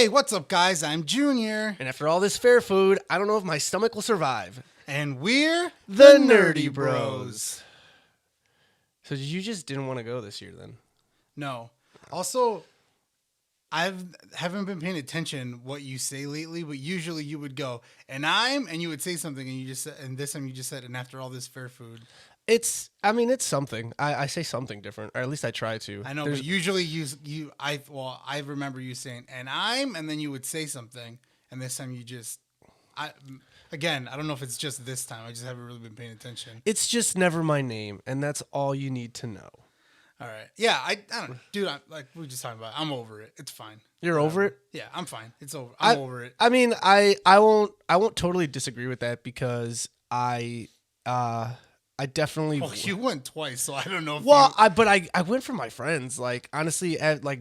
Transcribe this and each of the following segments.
Hey, what's up, guys? I'm Junior. And after all this fair food, I don't know if my stomach will survive. And we're The Nerdy Bros. So you just didn't want to go this year then? No. Also, haven't been paying attention what you say lately, but usually you would go, and you would say something, and you just said, and this time you just said, and after all this fair food. It's something. I say something different, or at least I try to. I know, but usually I remember you saying, and then you would say something, and this time you just, again, I don't know if it's just this time. I just haven't really been paying attention. It's just never my name, and that's all you need to know. All right. Yeah, I don't know. Dude, like we were just talking about, I'm over it. It's fine. You're over it? Yeah, I'm fine. It's over. I'm over it. I mean, I won't totally disagree with that because I definitely. Well, you went twice, so I don't know. I went for my friends. Like honestly,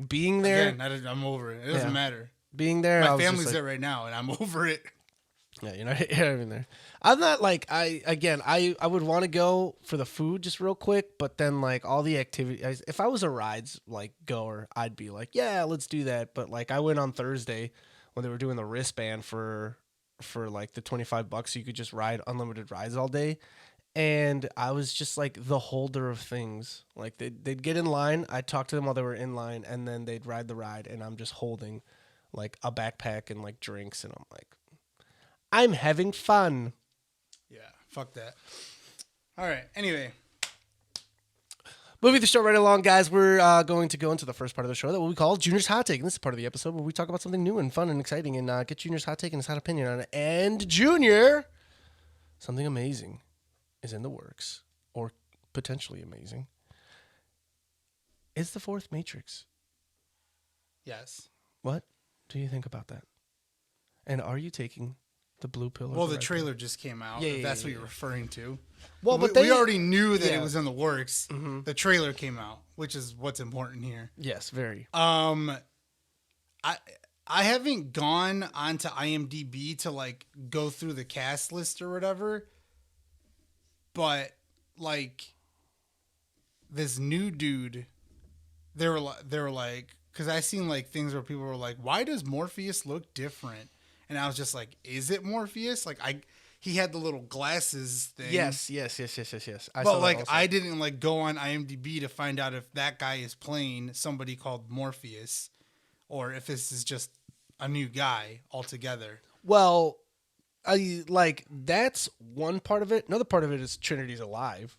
being there. Again, I'm over it. It doesn't matter. Being there, my family's there right now, and I'm over it. Yeah, you're not even there. I'm not like I would want to go for the food just real quick, but then like all the activities. If I was a rides like goer, I'd be like, yeah, let's do that. But like I went on Thursday when they were doing the wristband for like the $25, so you could just ride unlimited rides all day. And I was just like the holder of things. Like they'd get in line, I'd talk to them while they were in line, and then they'd ride the ride, and I'm just holding like a backpack and like drinks, and I'm like, I'm having fun. Yeah, fuck that. All right, anyway. Moving the show right along, guys, we're going to go into the first part of the show that we call Junior's Hot Take. And this is part of the episode where we talk about something new and fun and exciting and get Junior's hot take and his hot opinion on it. And Junior, something amazing is in the works, or potentially amazing. Is the fourth Matrix? Yes. What do you think about that? And are you taking the blue pill? Well, the trailer just came out. Yeah, if that's what you're referring to. Well, but we already knew that it was in the works. Mm-hmm. The trailer came out, which is what's important here. Yes, very. I haven't gone onto IMDb to like go through the cast list or whatever, but like this new dude, they were like, because I seen like things where people were like, why does Morpheus look different? And I was just like, is it Morpheus? Like he had the little glasses thing. Yes. I didn't like go on IMDb to find out if that guy is playing somebody called Morpheus or if this is just a new guy altogether. Well, that's one part of it. Another part of it is Trinity's alive.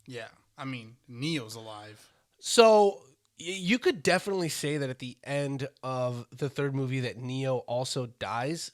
Yeah. I mean, Neo's alive. So you could definitely say that at the end of the third movie that Neo also dies.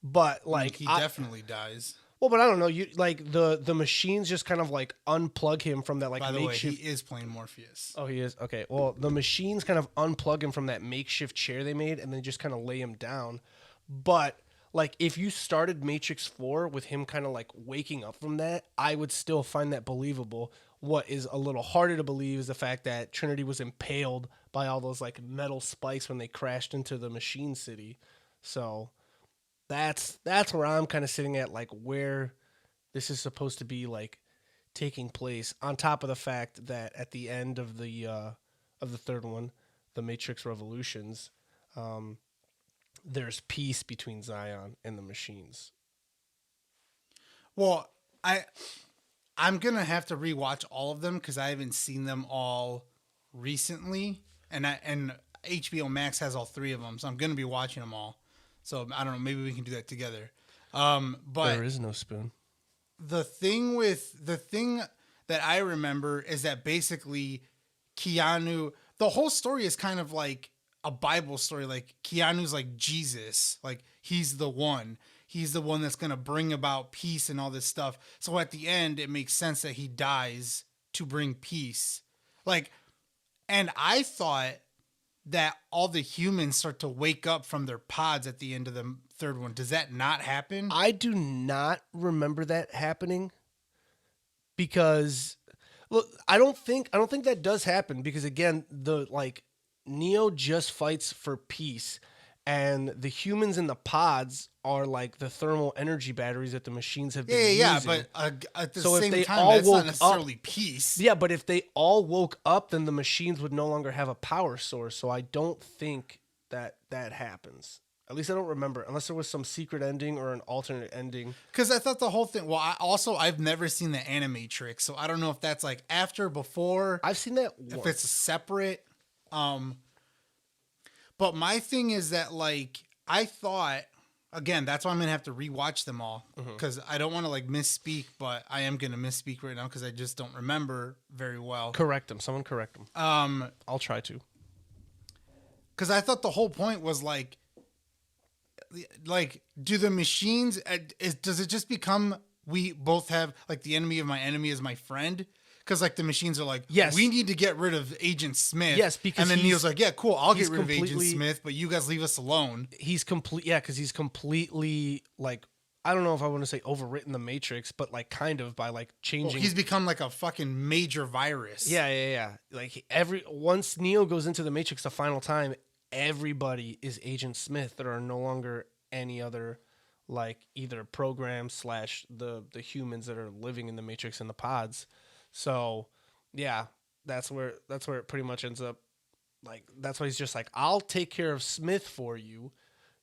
But like he definitely dies. Well, but I don't know. You like the machines just kind of like unplug him from that like By the makeshift. way, he is playing Morpheus. Oh, he is. Okay. Well, the machines kind of unplug him from that makeshift chair they made, and then just kind of lay him down. But like if you started Matrix 4 with him kind of like waking up from that, I would still find that believable. What is a little harder to believe is the fact that Trinity was impaled by all those like metal spikes when they crashed into the machine city. So that's where I'm kind of sitting at, like where this is supposed to be like taking place. On top of the fact that at the end of the third one, the Matrix Revolutions, there's peace between Zion and the machines. Well, I'm gonna have to rewatch all of them because I haven't seen them all recently, and HBO Max has all three of them, so I'm gonna be watching them all. So I don't know, maybe we can do that together. But there is no spoon. The thing that I remember is that basically Keanu, the whole story is kind of like a Bible story. Like Keanu's like Jesus, like he's the one that's going to bring about peace and all this stuff. So at the end, it makes sense that he dies to bring peace. Like, and I thought that all the humans start to wake up from their pods at the end of the third one. Does that not happen? I do not remember that happening because look, I don't think that does happen because again, the like Neo just fights for peace and the humans in the pods are like the thermal energy batteries that the machines have been using. Yeah, but at the same time, that's not necessarily peace. Yeah, but if they all woke up, then the machines would no longer have a power source. So I don't think that happens. At least I don't remember, unless there was some secret ending or an alternate ending. Because I thought the whole thing. Well, I've never seen the Animatrix, so I don't know if that's like after, before. I've seen that If once. it's separate. But my thing is that, like, I thought, again, that's why I'm gonna have to rewatch them all, because I don't want to like misspeak, but I am gonna misspeak right now because I just don't remember very well. Correct him. Someone correct him. I'll try to. Because I thought the whole point was like, do the machines? Does it just become we both have like the enemy of my enemy is my friend? Because like the machines are like, yes, we need to get rid of Agent Smith. Yes, because and then Neo's like, yeah, cool, I'll get rid of Agent completely- Smith, but you guys leave us alone. He's complete. Yeah, because he's completely like, I don't know if I want to say overwritten the Matrix, but like kind of by like changing. He's become like a fucking major virus. Yeah. Like once Neo goes into the Matrix the final time, everybody is Agent Smith. There are no longer any other like either programs / the humans that are living in the Matrix and the pods. So yeah, that's where it pretty much ends up. Like that's why he's just like, I'll take care of Smith for you.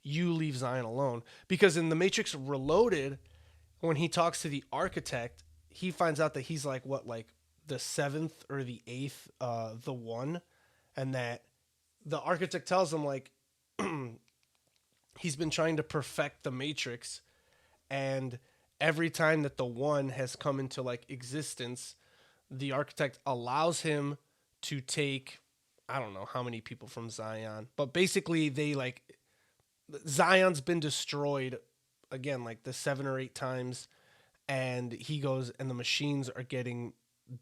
You leave Zion alone. Because in the Matrix Reloaded, when he talks to the architect, he finds out that he's like the 7th or the 8th, the one, and that the architect tells him like he's been trying to perfect the Matrix, and every time that the one has come into like existence, the architect allows him to take, I don't know how many people from Zion, but basically they like, Zion's been destroyed again like the 7 or 8 times, and he goes and the machines are getting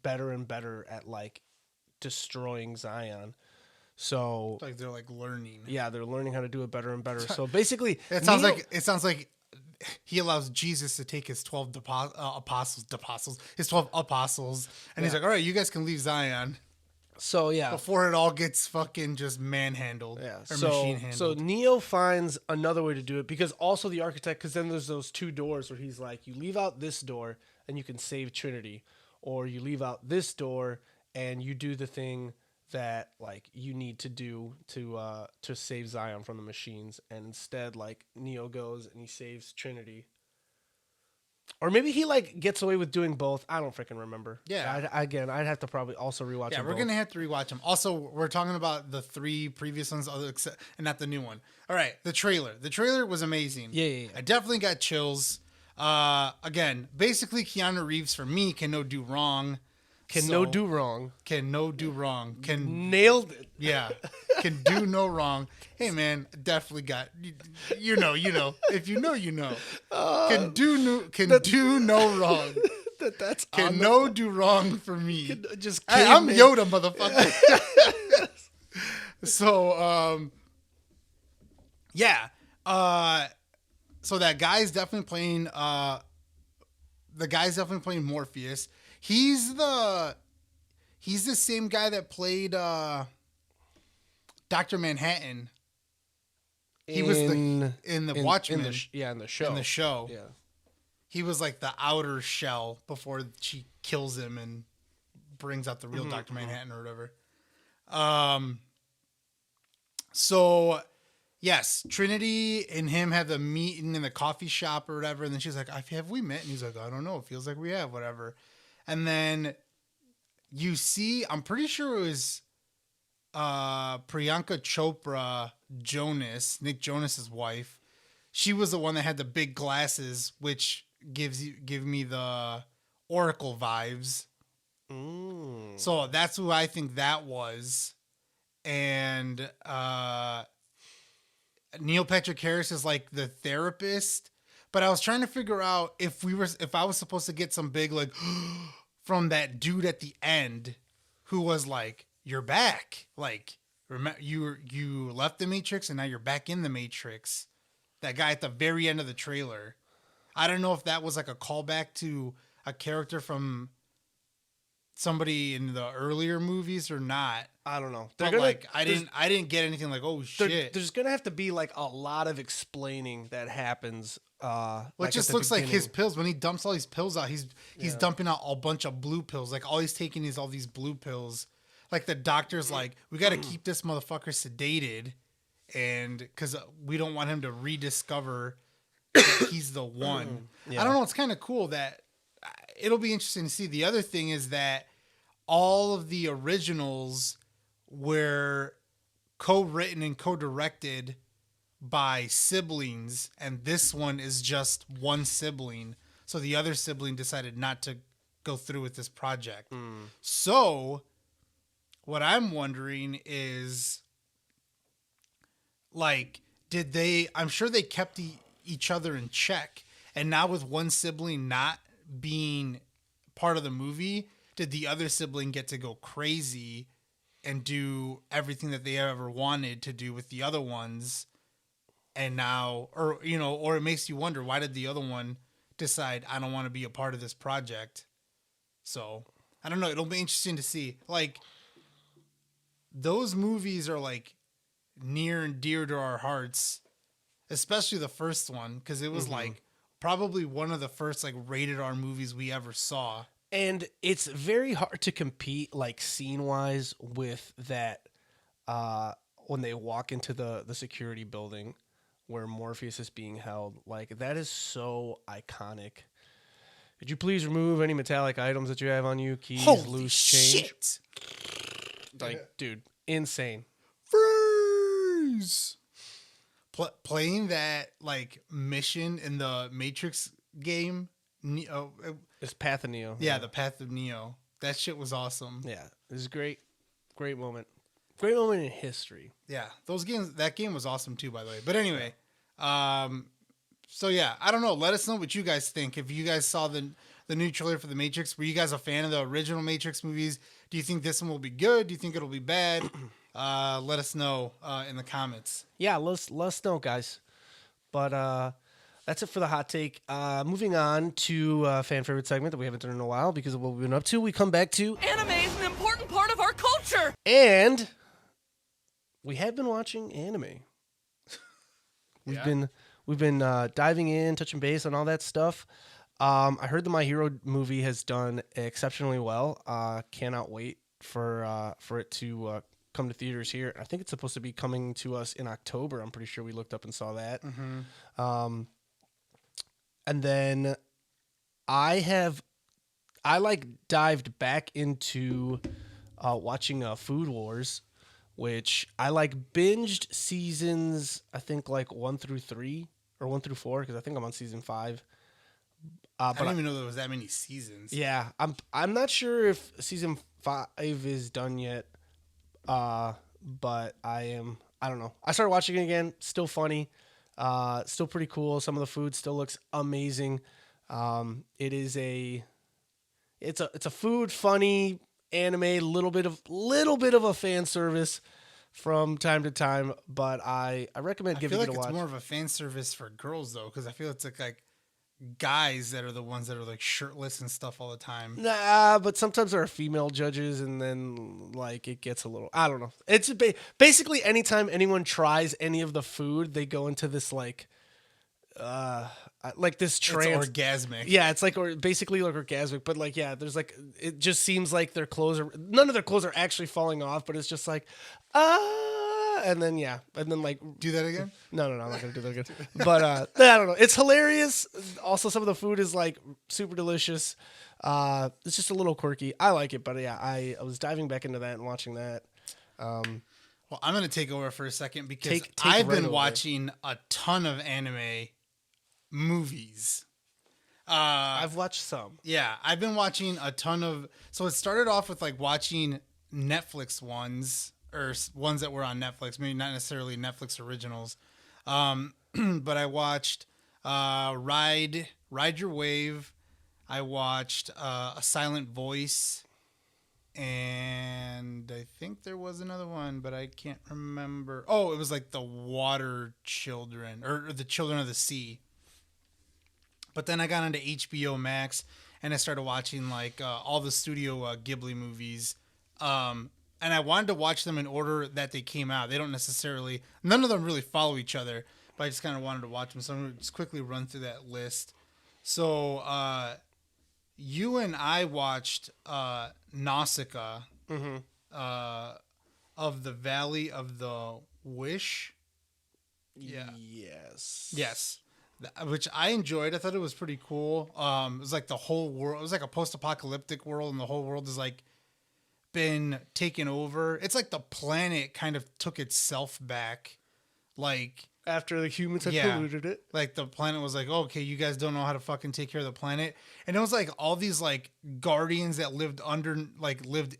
better and better at like destroying Zion. So Like they're like learning. Yeah, they're learning how to do it better and better. So basically, it sounds like he allows Jesus to take his 12 his 12 apostles, and he's like, all right, you guys can leave Zion. So yeah, before it all gets fucking just manhandled. Yeah. Or machine handled. So Neo finds another way to do it, because also the architect, because then there's those 2 doors where he's like, you leave out this door and you can save Trinity, or you leave out this door and you do the thing that like you need to do to save Zion from the machines, and instead like Neo goes and he saves Trinity. Or maybe he like gets away with doing both. I don't freaking remember. Yeah. I'd have to probably also rewatch. Yeah, them we're both. gonna have to rewatch them. Also, we're talking about the 3 previous ones, and not the new one. All right, the trailer. The trailer was amazing. Yeah. I definitely got chills. Again, basically, Keanu Reeves for me can no do wrong. Can no do wrong. Can no do wrong. Can nailed it. Yeah. Can do no wrong. Hey man, definitely got you know. If you know, you know. Can do no wrong. That's can no do wrong for me. Just I'm Yoda, motherfucker. So yeah. So that guy's definitely playing Morpheus. He's the same guy that played Dr. Manhattan. He was in the Watchmen. In the show. In the show. Yeah. He was like the outer shell before she kills him and brings out the real Dr. Manhattan or whatever. So yes, Trinity and him have the meeting in the coffee shop or whatever, and then she's like, have we met? And he's like, I don't know. It feels like we have, whatever. And then you see, I'm pretty sure it was Priyanka Chopra Jonas, Nick Jonas's wife. She was the one that had the big glasses, which give me the Oracle vibes. So that's who I think that was. And Neil Patrick Harris is like the therapist. But I was trying to figure out if I was supposed to get some big like from that dude at the end who was like, you're back. Like, remember you left the Matrix and now you're back in the Matrix. That guy at the very end of the trailer. I don't know if that was like a callback to a character from somebody in the earlier movies or not. I don't know. I didn't get anything like, oh shit. There's gonna have to be like a lot of explaining that happens. Well, it just looks like his pills. When he dumps all these pills out, he's dumping out a bunch of blue pills. Like all he's taking is all these blue pills. Like the doctor's like, we got to keep this motherfucker sedated and because we don't want him to rediscover that he's the one. Yeah. I don't know. It's kind of cool that it'll be interesting to see. The other thing is that all of the originals were co-written and co-directed by siblings, and this one is just one sibling. So the other sibling decided not to go through with this project. So what I'm wondering is, like, I'm sure they kept each other in check, and now with one sibling not being part of the movie, did the other sibling get to go crazy and do everything that they ever wanted to do with the other ones? And now, or it makes you wonder, why did the other one decide, I don't want to be a part of this project? So I don't know. It'll be interesting to see. Like, those movies are like near and dear to our hearts, especially the first one, because it was like probably one of the first like rated R movies we ever saw. And it's very hard to compete, like, scene-wise with that when they walk into the security building where Morpheus is being held. Like, that is so iconic. Could you please remove any metallic items that you have on you? Keys, Holy loose change. shit. Like, dude, insane. Freeze! Playing that, like, mission in the Matrix game. It's Path of Neo. Yeah, the Path of Neo. That shit was awesome. Yeah, this is great. Great moment. Great moment in history. Yeah, that game was awesome too, by the way. But anyway, so yeah, I don't know. Let us know what you guys think. If you guys saw the new trailer for the Matrix, were you guys a fan of the original Matrix movies? Do you think this one will be good? Do you think it'll be bad? Let us know in the comments. Yeah, let us know, guys. But that's it for the hot take. Moving on to a fan favorite segment that we haven't done in a while because of what we've been up to. We come back to Anime is an important part of our culture. And we have been watching anime. We've been diving in, touching base on all that stuff. I heard the My Hero movie has done exceptionally well. Cannot wait for it to come to theaters here. I think it's supposed to be coming to us in October. I'm pretty sure we looked up and saw that. And then I dived back into watching Food Wars, which I binged seasons, I think 1 through 3 or 1 through 4, because I think I'm on season 5. I didn't even know there was that many seasons. Yeah, I'm not sure if season 5 is done yet, but I don't know. I started watching it again. Still funny. Still pretty cool. Some of the food still looks amazing. It's a food funny anime, little bit of a fan service from time to time, but I recommend giving it a watch. I feel like it's more of a fan service for girls though, because I feel it's like guys that are the ones that are like shirtless and stuff all the time. Nah, but sometimes there are female judges, and then it gets a little. I don't know. It's basically anytime anyone tries any of the food, they go into this this trance. It's orgasmic. Yeah, it's basically orgasmic, but there's it just seems like none of their clothes are actually falling off, but it's just and then do that again. No, I'm not gonna do that again. But I don't know. It's hilarious. Also, some of the food is super delicious. It's just a little quirky. I like it, but yeah, I was diving back into that and watching that. Well, I'm gonna take over for a second because I've been watching a ton of anime movies. I've watched some. Yeah, I've been watching a ton of. So it started off with watching Netflix ones. Or ones that were on Netflix, maybe not necessarily Netflix originals, but I watched Ride Your Wave. I watched A Silent Voice, and I think there was another one, but I can't remember. Oh, it was the Water Children or the Children of the Sea. But then I got into HBO Max and I started watching all the Studio Ghibli movies. And I wanted to watch them in order that they came out. They don't necessarily, none of them really follow each other, but I just kind of wanted to watch them. So I'm going to just quickly run through that list. So you and I watched Nausicaa of the Valley of the Wish. Yeah. Yes. Which I enjoyed. I thought it was pretty cool. It was like the whole world. It was like a post-apocalyptic world, and the whole world is like been taken over. It's like the planet kind of took itself back. Like After the humans had yeah, polluted it. like the planet was like, oh, okay, you guys don't know how to fucking take care of the planet, and it was like all these like guardians that lived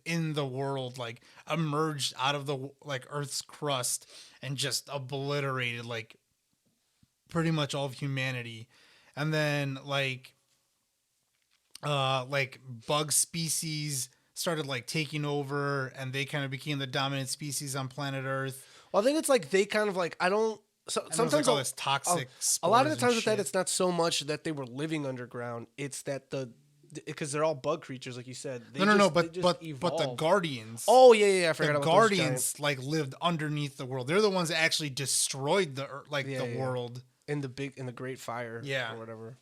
in the world, like emerged out of the like Earth's crust and just obliterated like pretty much all of humanity, and then like bug species started like taking over, and they kind of became the dominant species on planet Earth. Well, I think it's like they kind of like I don't. So And sometimes there was, like, all this toxic a lot of the spores times and with that, shit. it's not so much that they were living underground. It's that because they're all bug creatures, like you said. They No, they but just the evolve. guardians. Oh yeah, I forgot The about those guardians like lived underneath the world. They're the ones that actually destroyed the Yeah. world. in the Great Fire, Yeah. or whatever.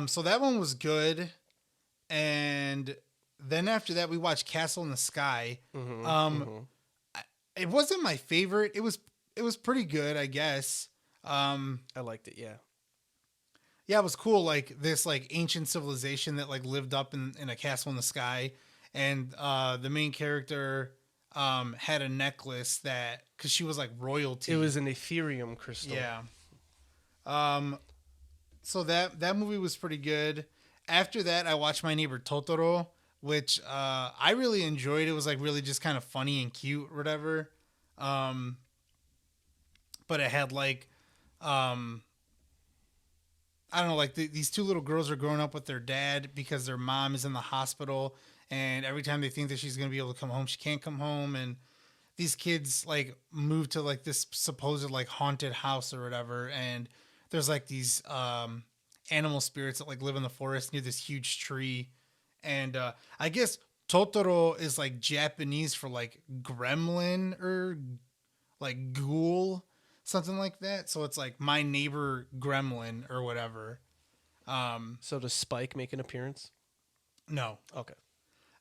So that one was good, and then after that we watched Castle in the Sky. It wasn't my favorite. It was pretty good, I guess. I liked it. Yeah. Yeah, it was cool. Like this like ancient civilization that like lived up in a castle in the sky, and the main character had a necklace that because she was like royalty. It was an Ethereum crystal. Yeah. So that movie was pretty good. After that, I watched My Neighbor Totoro, which I really enjoyed. It was like really just kind of funny and cute, or whatever. But it had like, I don't know, like these two little girls are growing up with their dad because their mom is in the hospital, and every time they think that she's gonna be able to come home, she can't come home, and these kids like move to like this supposed like haunted house or whatever, and there's like these animal spirits that like live in the forest near this huge tree, and I guess Totoro is like Japanese for like gremlin or like ghoul, something like that. So it's like my neighbor gremlin or whatever. So does Spike make an appearance? No. Okay.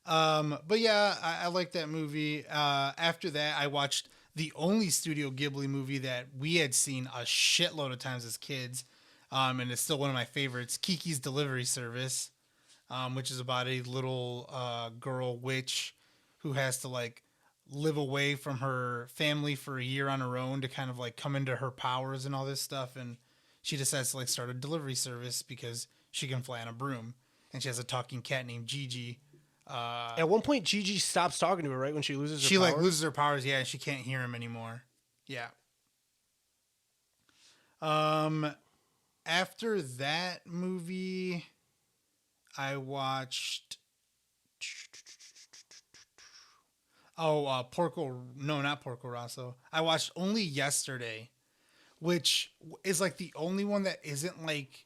But yeah, I like that movie. After that, I watched the only Studio Ghibli movie that we had seen a shitload of times as kids. And it's still one of my favorites, Kiki's Delivery Service, which is about a little girl witch who has to like live away from her family for a year on her own to kind of like come into her powers and all this stuff. And she decides to like start a delivery service because she can fly on a broom. And she has a talking cat named Gigi. At one point, Gigi stops talking to her, right, when she loses her She like powers? loses her powers, yeah, and she can't hear him anymore. Yeah. After that movie, I watched not Porco Rosso. I watched Only Yesterday, which is like the only one that isn't like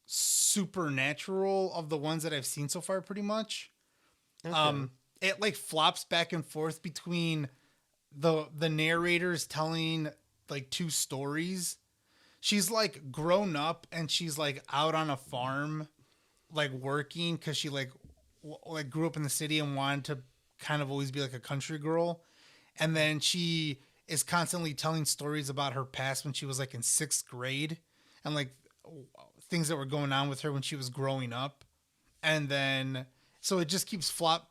supernatural of the ones that I've seen so far, pretty much. Okay. It like flops back and forth between the narrators telling like two stories. She's like grown up and she's like out on a farm, like working because she like grew up in the city and wanted to kind of always be like a country girl. And then she is constantly telling stories about her past when she was like in 6th grade and like things that were going on with her when she was growing up. And then so it just keeps flip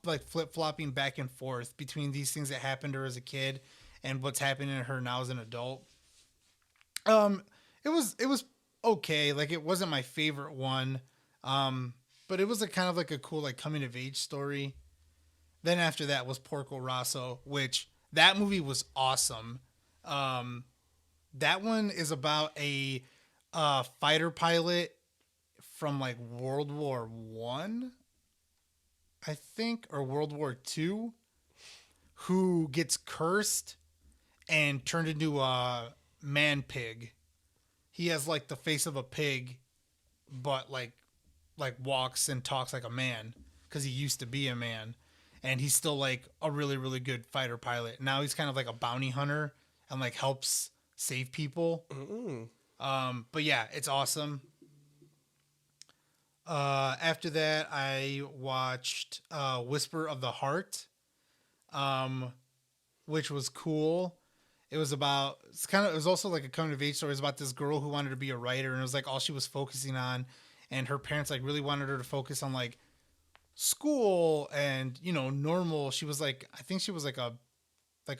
flopping back and forth between these things that happened to her as a kid and what's happening to her now as an adult. It was okay. Like it wasn't my favorite one. But it was a kind of like a cool like coming of age story. Then after that was Porco Rosso, which that movie was awesome. That one is about a fighter pilot from like World War One, I think, or World War Two, who gets cursed and turned into a man pig. He has like the face of a pig, but like walks and talks like a man because he used to be a man, and he's still like a really really good fighter pilot. Now he's kind of like a bounty hunter and like helps save people. But yeah, it's awesome. After that, I watched Whisper of the Heart, which was cool. It was about it was also like a coming of age story. It was about this girl who wanted to be a writer, and it was like all she was focusing on, and her parents like really wanted her to focus on like school and normal. She was like, I think she was like a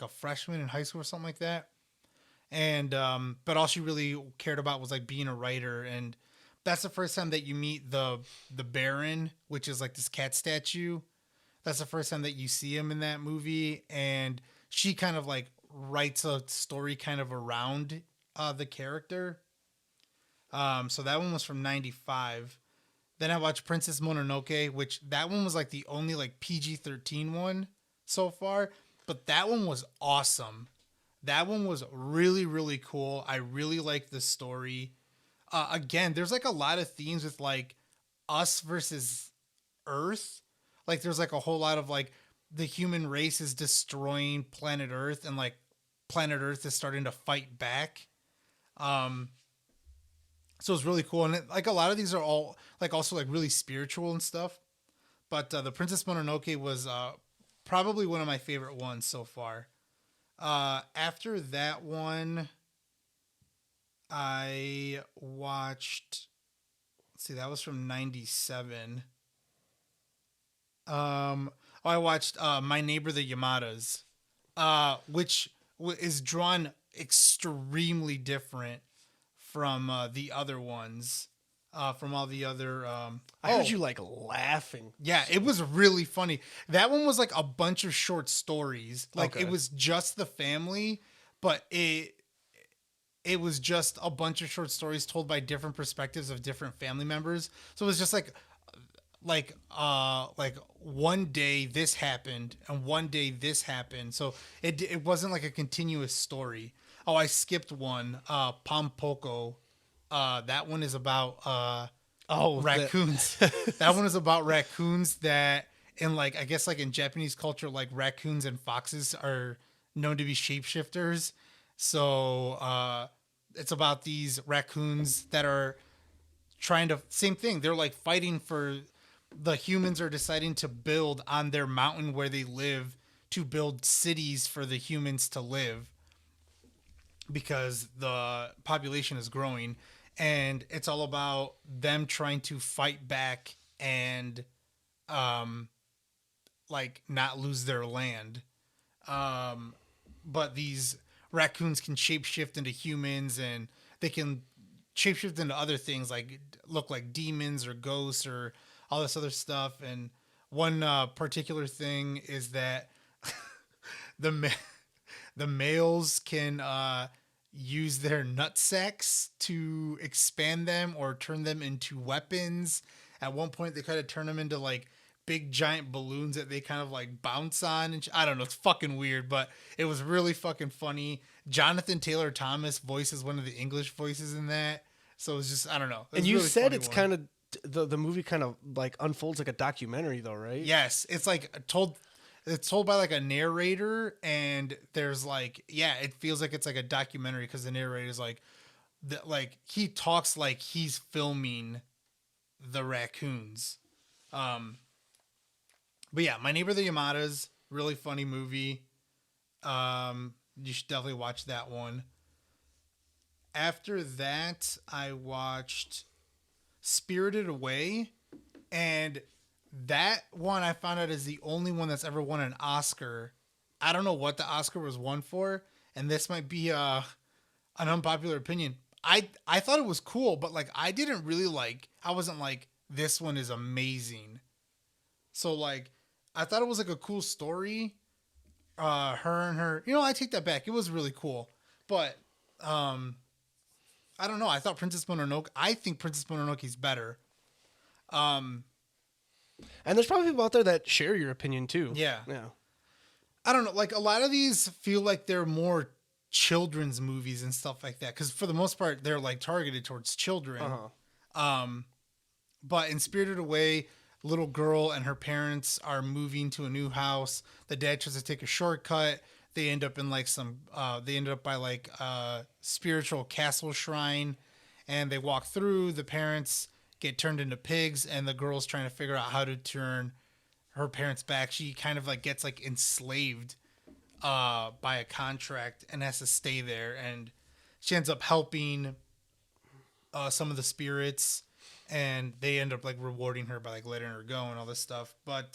freshman in high school or something like that, and but all she really cared about was like being a writer. And that's the first time that you meet the Baron, which is like this cat statue. That's the first time that you see him in that movie, and she kind of like writes a story kind of around the character. So that one was from '95. Then I watched Princess Mononoke, which that one was like the only like PG-13 one so far, but that one was awesome. That one was really, really cool. I really liked the story. Again, there's like a lot of themes with like us versus Earth. Like there's like a whole lot of like the human race is destroying planet Earth, and like planet Earth is starting to fight back. So it's really cool. And like a lot of these are all like also like really spiritual and stuff. But the Princess Mononoke was probably one of my favorite ones so far. After that one, I watched. Let's see, that was from '97. I watched My Neighbor the Yamadas, which is drawn extremely different from the other ones, from all the other. I heard you like laughing. Yeah, it was really funny. That one was like a bunch of short stories. Like Okay. it was just the family, but it was just a bunch of short stories told by different perspectives of different family members. So it was just like one day this happened and one day this happened. So it wasn't like a continuous story. Oh, I skipped one. Pompoko. That one is about raccoons. That one is about raccoons that in like I guess like in Japanese culture, like raccoons and foxes are known to be shapeshifters. So it's about these raccoons that are trying to same thing. They're like fighting for the humans are deciding to build on their mountain where they live to build cities for the humans to live because the population is growing, and it's all about them trying to fight back and like not lose their land. But these raccoons can shapeshift into humans, and they can shapeshift into other things like look like demons or ghosts or all this other stuff. And one particular thing is that the the males can use their nut sacks to expand them or turn them into weapons. At one point, they kind of turn them into like big giant balloons that they kind of like bounce on. And I don't know, it's fucking weird, but it was really fucking funny. Jonathan Taylor Thomas voices one of the English voices in that. So it was just, I don't know. And you said it's kind of the movie kind of like unfolds like a documentary though, right? Yes, it's like it's told by like a narrator, and there's like it feels like it's like a documentary because the narrator is like he talks like he's filming the raccoons. But yeah, My Neighbor the Yamadas, really funny movie. You should definitely watch that one. After that, I watched Spirited Away, and that one I found out is the only one that's ever won an Oscar. I don't know what the Oscar was won for, and this might be an unpopular opinion. I thought it was cool, but like I didn't really like. I wasn't like this one is amazing. So like I thought it was like a cool story. Her and her, I take that back. It was really cool, but I don't know. I thought Princess Mononoke. I think Princess Mononoke is better. And there's probably people out there that share your opinion too. Yeah. Yeah. I don't know. Like a lot of these feel like they're more children's movies and stuff like that. Because for the most part, they're like targeted towards children. But in Spirited Away, little girl and her parents are moving to a new house. The dad tries to take a shortcut. They end up in like they ended up by like a spiritual castle shrine, and they walk through. The parents get turned into pigs, and the girl's trying to figure out how to turn her parents back. She kind of like gets like enslaved by a contract and has to stay there, and she ends up helping some of the spirits, and they end up like rewarding her by like letting her go and all this stuff. But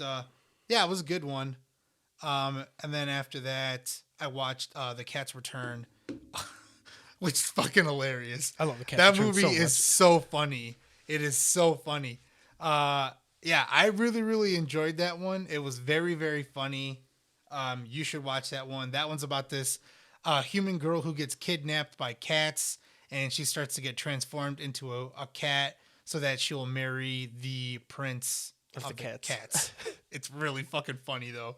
yeah, it was a good one. And then after that, I watched The Cat's Return, which is fucking hilarious. I love The Cat's That Return movie so is much. so funny. It is so funny. Yeah, I really, really enjoyed that one. It was very, very funny. You should watch that one. That one's about this human girl who gets kidnapped by cats, and she starts to get transformed into a cat so that she'll marry the prince of the cats. It's really fucking funny though.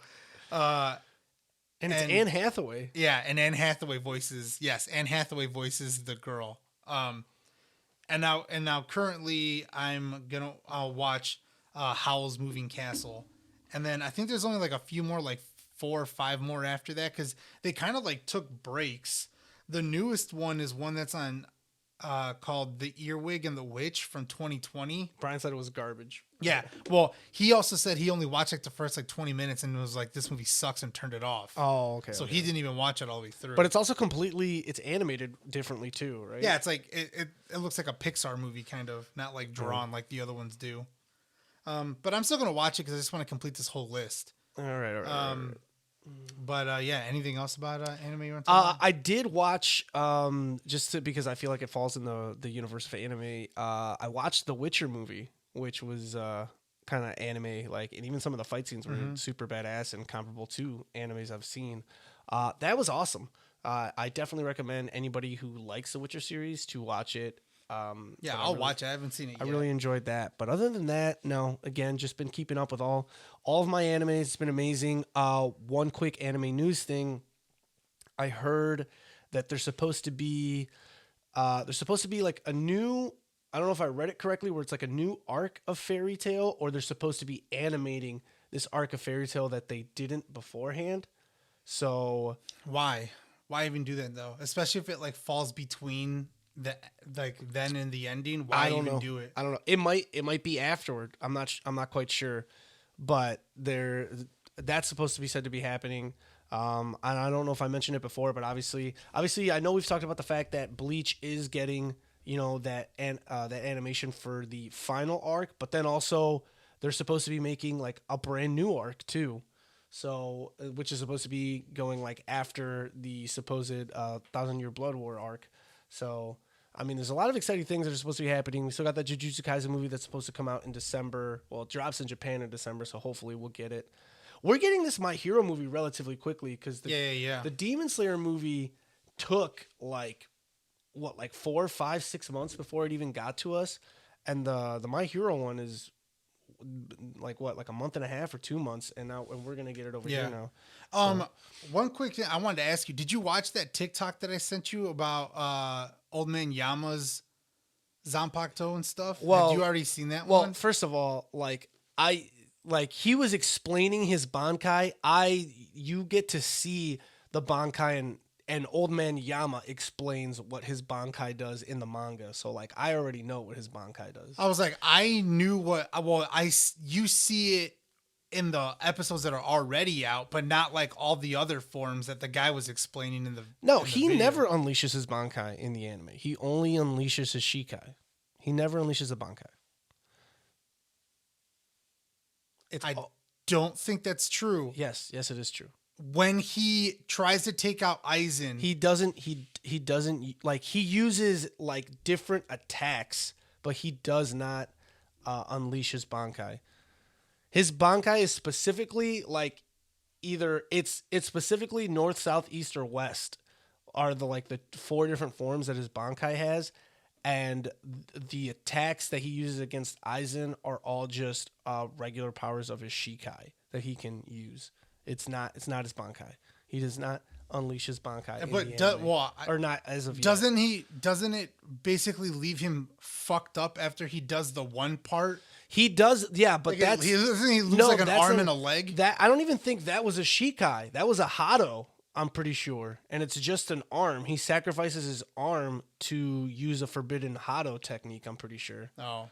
And it's Anne Hathaway. Yeah, and Anne Hathaway voices the girl. And now currently I'll watch Howl's Moving Castle, and then I think there's only like a few more, like 4 or 5 more after that, because they kind of like took breaks. The newest one is one that's on called The Earwig and the Witch from 2020. Brian said it was garbage. Yeah, well, he also said he only watched like the first like 20 minutes and was like, this movie sucks, and turned it off. Oh, okay. So he didn't even watch it all the way through. But it's also it's animated differently too, right? Yeah, it's like it looks like a Pixar movie kind of, not like drawn like the other ones do. But I'm still gonna watch it because I just want to complete this whole list. All right. But yeah, anything else about anime you want to talk about? I did watch because I feel like it falls in the universe of anime. I watched the Witcher movie, which was kind of anime like, and even some of the fight scenes were super badass and comparable to animes I've seen. That was awesome. I definitely recommend anybody who likes the Witcher series to watch it. Yeah, I'll watch it. I haven't seen it yet. I really enjoyed that. But other than that, no. Again, just been keeping up with all of my animes. It's been amazing. One quick anime news thing. I heard that there's supposed to be like a new, I don't know if I read it correctly, where it's like a new arc of Fairy Tail, or they're supposed to be animating this arc of Fairy Tail that they didn't beforehand. So why even do that though? Especially if it like falls between the like then and the ending. Why even do it? I don't know. It might be afterward. I'm not quite sure, but that's supposed to be said to be happening. And I don't know if I mentioned it before, but obviously I know we've talked about the fact that Bleach is getting, that animation for the final arc, but then also they're supposed to be making like a brand new arc too. So, which is supposed to be going like after the supposed 1,000-Year Blood War arc. So, I mean, there's a lot of exciting things that are supposed to be happening. We still got that Jujutsu Kaisen movie that's supposed to come out in December. Well, it drops in Japan in December, so hopefully we'll get it. We're getting this My Hero movie relatively quickly because the Demon Slayer movie took like 4, 5, 6 months before it even got to us, and the My Hero one is like a month and a half or 2 months, and we're gonna get it over here now. One quick thing I wanted to ask you: did you watch that TikTok that I sent you about Old Man Yama's Zanpakuto and stuff? Well, have you already seen that one? one? First of all, he was explaining his Bankai. You get to see the Bankai, and Old Man Yama explains what his Bankai does in the manga. So I already know what his Bankai does. I was like, I knew what. Well, you see it in the episodes that are already out, but not like all the other forms that the guy was explaining in the. No, in the he video. never unleashes his Bankai in the anime. He only unleashes his Shikai. He never unleashes a Bankai. I don't think that's true. Yes, it is true. When he tries to take out Aizen, He doesn't he uses like different attacks, but he does not unleash his Bankai. His Bankai is specifically like either it's specifically north, south, east, or west are the 4 different forms that his Bankai has, and the attacks that he uses against Aizen are all just regular powers of his Shikai that he can use. It's not his Bankai. He does not unleash his Bankai. But or not as of yet. Doesn't it basically leave him fucked up after he does the one part? He does, yeah, but Doesn't he lose an arm and a leg? That I don't even think that was a Shikai. That was a Hado, I'm pretty sure. And it's just an arm. He sacrifices his arm to use a forbidden Hado technique, I'm pretty sure. Oh.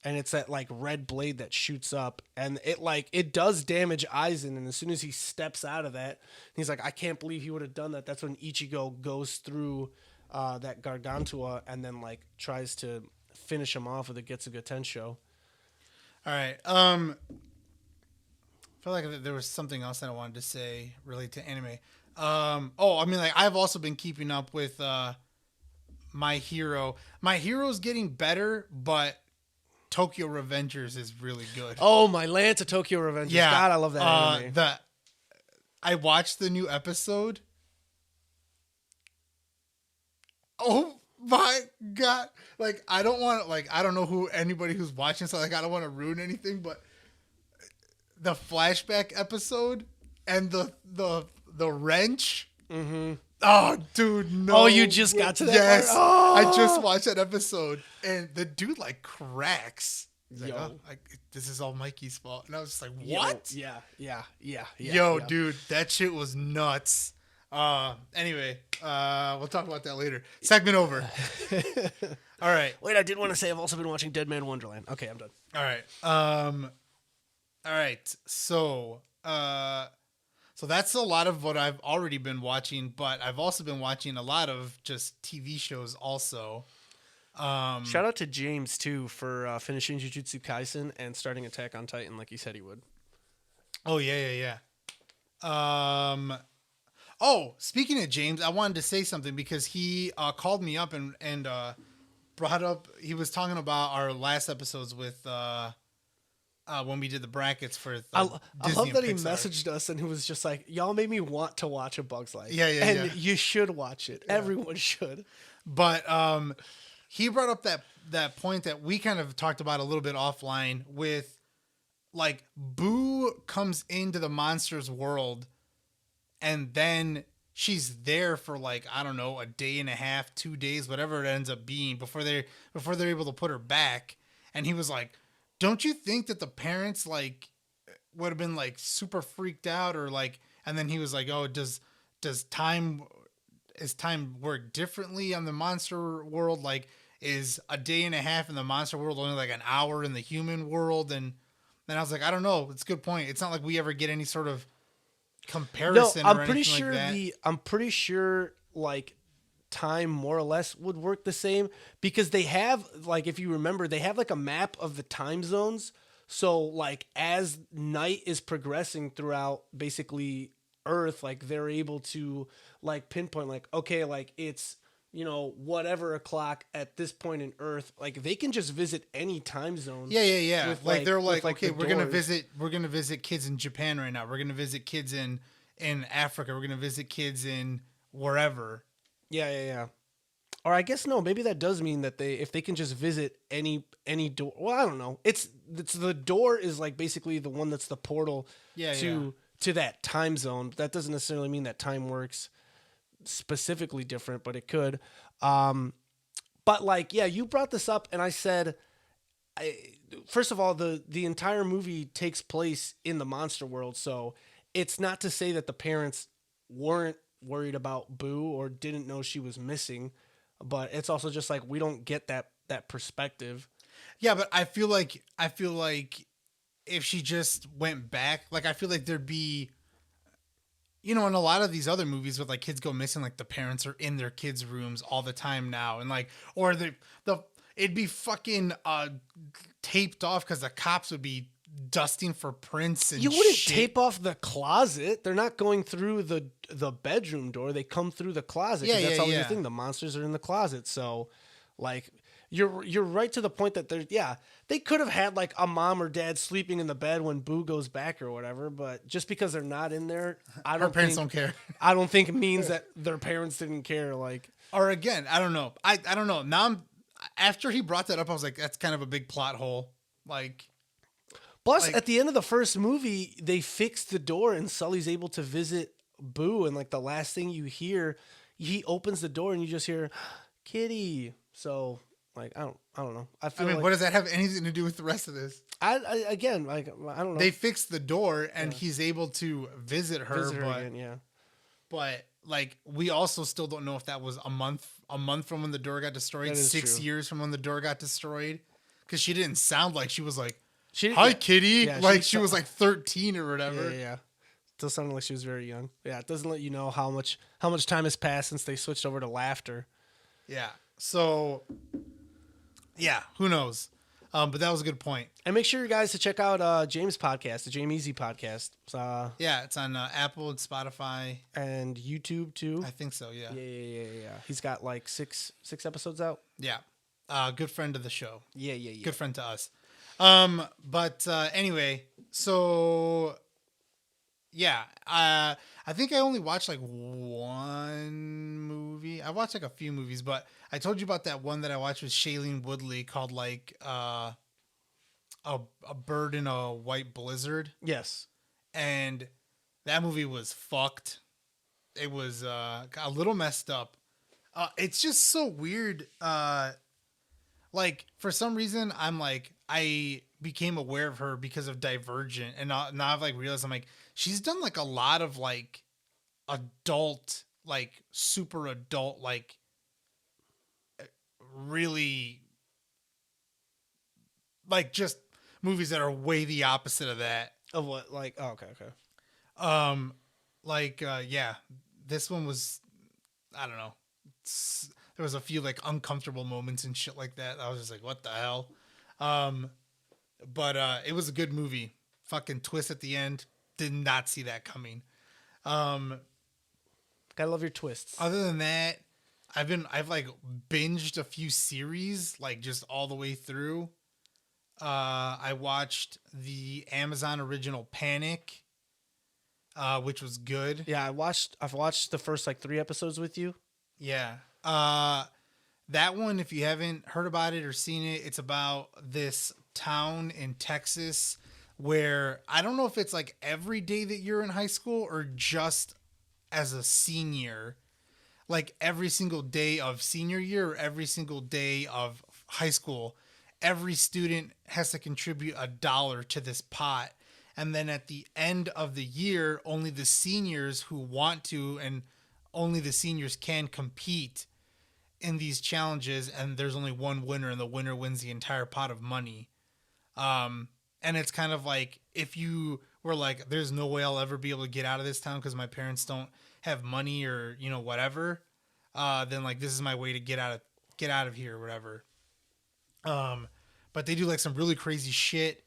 and it's that like red blade that shoots up, and it does damage Aizen. And as soon as he steps out of that, he's like, I can't believe he would have done that. That's when Ichigo goes through that Gargantua and then like tries to finish him off with a Getsuga Tensho. All right. I feel like there was something else that I wanted to say related to anime. I mean, like I've also been keeping up with My Hero. My Hero's getting better, but Tokyo Revengers is really good. Oh, my land to Tokyo Revengers. Yeah. God, I love that anime. I watched the new episode. Oh my God. Like, I don't know anybody who's watching, so like I don't want to ruin anything, but the flashback episode and the wrench. Mm-hmm. Oh, dude, no. Oh, you just got to that Yes. part? Oh. I just watched that episode, and the dude, like, cracks. He's like, Yo. this is all Mikey's fault. And I was just like, what? Yeah. Yo, dude, that shit was nuts. Anyway, we'll talk about that later. Segment over. All right. Wait, I did want to say I've also been watching Dead Man Wonderland. Okay, I'm done. All right. So that's a lot of what I've already been watching, but I've also been watching a lot of just TV shows also. Shout out to James, too, for finishing Jujutsu Kaisen and starting Attack on Titan like he said he would. Oh, yeah. Speaking of James, I wanted to say something because he called me up and brought up, he was talking about our last episodes with when we did the brackets for Disney I love that he Pixar. messaged us and he was just like, y'all made me want to watch A Bug's Life. Yeah. You should watch it. Yeah. Everyone should. But he brought up that point that we kind of talked about a little bit offline with, like, Boo comes into the monster's world and then she's there for, like, I don't know, a day and a half, 2 days, whatever it ends up being before they're able to put her back. And he was like, don't you think that the parents, like, would have been, like, super freaked out, or like, and then he was like, oh, does time work differently on the monster world? Like, is a day and a half in the monster world only like an hour in the human world? And then I was like, I don't know. It's a good point. It's not like we ever get any sort of comparison. No, or anything like that. I'm pretty sure like time more or less would work the same, because they have, like, if you remember, they have like a map of the time zones. So like as night is progressing throughout basically Earth, like they're able to like pinpoint like, okay, like it's, you know, whatever o'clock at this point in Earth, like they can just visit any time zone. Yeah. With, like they're like, with, okay, the we're gonna doors. visit kids in Japan right now. We're gonna visit kids in Africa. We're gonna visit kids in wherever. Yeah. Or I guess no, maybe that does mean that if they can just visit any door. Well, I don't know. It's the door is like basically the one that's the portal to that time zone. That doesn't necessarily mean that time works specifically different, but it could. But like, yeah, you brought this up and I said, first of all, the entire movie takes place in the monster world. So it's not to say that the parents weren't worried about Boo or didn't know she was missing, but it's also just like, we don't get that perspective. Yeah, but I feel like if she just went back, like I feel like there'd be, you know, in a lot of these other movies with like kids go missing, like the parents are in their kids' rooms all the time now, and like, or it'd be fucking taped off because the cops would be dusting for prints and you wouldn't shit. tape off the closet. They're not going through the bedroom door. They come through the closet. 'Cause that's always the thing. The monsters are in the closet. So like you're right to the point that they could have had like a mom or dad sleeping in the bed when Boo goes back or whatever, but just because they're not in there, Her parents don't care. I don't think it means that their parents didn't care. Like, or again, I don't know. I don't know. Now after he brought that up, I was like, that's kind of a big plot hole. Like, plus, at the end of the first movie, they fixed the door and Sully's able to visit Boo. And like the last thing you hear, he opens the door and you just hear, Kitty. So like, I don't know. I mean, like, what does that have anything to do with the rest of this? I don't know. They fixed the door and he's able to visit her, again, yeah. But like, we also still don't know if that was a month from when the door got destroyed, 6 true. years from when the door got destroyed. because she didn't sound like she was like, She, "Hi, kitty," Yeah, like she was like 13 or whatever. Yeah. Still sounded like she was very young. Yeah, it doesn't let you know how much time has passed since they switched over to laughter. Yeah. So, yeah, who knows? But that was a good point. And make sure you guys to check out James' podcast, the James Easy podcast. Yeah, it's on Apple and Spotify. And YouTube too. I think so, yeah. Yeah. He's got like six episodes out. Yeah. Good friend of the show. Yeah. Good friend to us. But anyway, so yeah, I think I only watched like one movie. I watched like a few movies, but I told you about that one that I watched with Shailene Woodley called like a bird in a white blizzard. Yes. And that movie was fucked. It was a little messed up. It's just so weird. Like for some reason I became aware of her because of Divergent, and now I've like realized I'm like she's done like a lot of like adult, like super adult, like really like just movies that are way the opposite of that. Of what? Like, oh, okay. Yeah, this one was, I don't know. There was a few like uncomfortable moments and shit like that. I was just like, what the hell? But it was a good movie. Fucking twist at the end. Did not see that coming. Gotta love your twists. Other than that, I've like binged a few series, like just all the way through. I watched the Amazon original Panic, which was good. Yeah, I've watched the first like 3 episodes with you. Yeah. That one, if you haven't heard about it or seen it, it's about this town in Texas where I don't know if it's like every day that you're in high school or just as a senior, like every single day of senior year or every single day of high school, every student has to contribute $1 to this pot. And then at the end of the year, only the seniors who want to and only the seniors can compete in these challenges, and there's only one winner, and the winner wins the entire pot of money. And it's kind of like if you were like, there's no way I'll ever be able to get out of this town because my parents don't have money or, you know, whatever, then like this is my way to get out of here or whatever. But they do like some really crazy shit.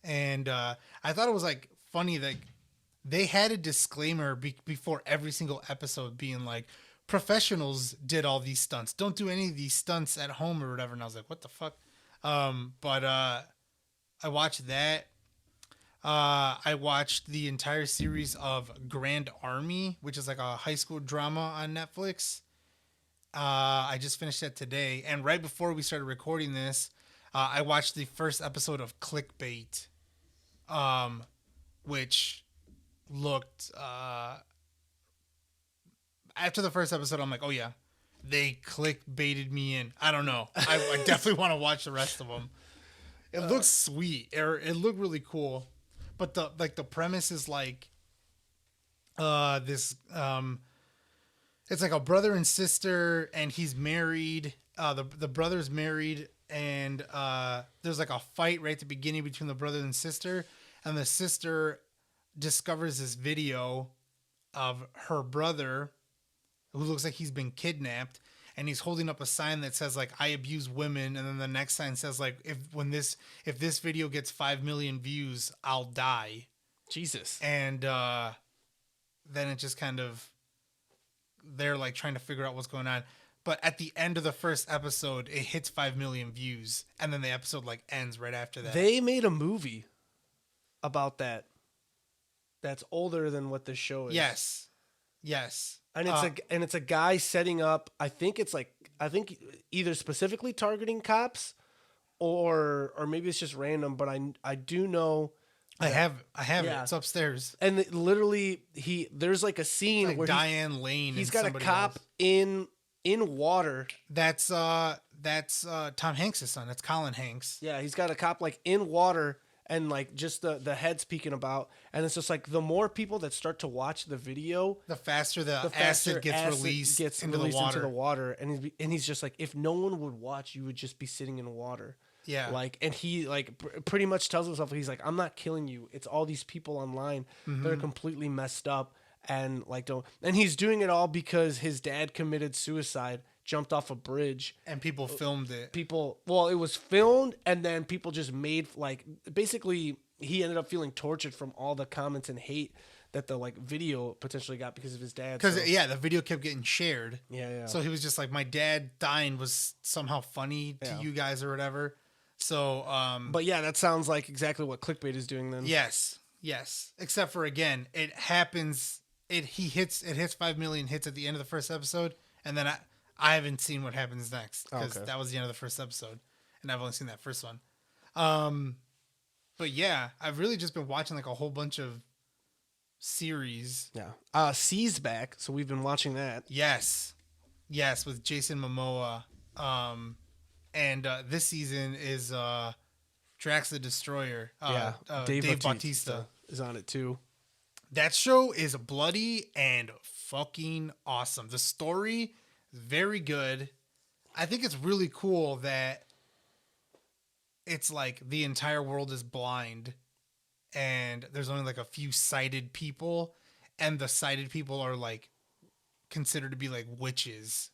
And I thought it was like funny that they had a disclaimer before every single episode being like, professionals did all these stunts. Don't do any of these stunts at home or whatever. And I was like, what the fuck? But I watched that. I watched the entire series of Grand Army, which is like a high school drama on Netflix. I just finished that today. And right before we started recording this, I watched the first episode of Clickbait, which looked... after the first episode, I'm like, oh yeah, they clickbaited me in. I don't know. I definitely want to watch the rest of them. It looks sweet. It looked really cool. But the premise is like this it's like a brother and sister, and he's married. The brother's married, and there's like a fight right at the beginning between the brother and sister, and the sister discovers this video of her brother who looks like he's been kidnapped, and he's holding up a sign that says like, I abuse women. And then the next sign says like, if this video gets 5 million views, I'll die. Jesus. And then it just kind of, they're like trying to figure out what's going on. But at the end of the first episode, it hits 5 million views. And then the episode like ends right after that. They made a movie about that. That's older than what this show is. Yes. And it's a guy setting up. I think either specifically targeting cops, or maybe it's just random. But I do know. I have yeah. it. It's upstairs. And literally, there's like a scene like where Diane Lane. He's got a cop in water. That's Tom Hanks' son. That's Colin Hanks. Yeah, he's got a cop like in water. And like just the head speaking about, and it's just like the more people that start to watch the video, the faster acid gets released into the water. And he's just like, if no one would watch, you would just be sitting in water. Yeah. Like, and he like pretty much tells himself, he's like, I'm not killing you. It's all these people online that are completely messed up and like don't. And he's doing it all because his dad committed suicide, jumped off a bridge. And people filmed it. Well, it was filmed, and then people just made like basically he ended up feeling tortured from all the comments and hate that the like video potentially got because of his dad. Because So, the video kept getting shared. yeah. So he was just like, my dad dying was somehow funny to you guys or whatever. So, but yeah, that sounds like exactly what clickbait is doing then. yes. Except for again, it happens. It hits 5 million hits at the end of the first episode, and then I haven't seen what happens next because that was the end of the first episode, and I've only seen that first one. But yeah, I've really just been watching like a whole bunch of series. Yeah. C's back, so we've been watching that. Yes, with Jason Momoa. And this season is Drax the Destroyer. Dave Bautista is on it too. That show is bloody and fucking awesome. The story is very good. I think it's really cool that it's like the entire world is blind and there's only like a few sighted people, and the sighted people are like considered to be like witches.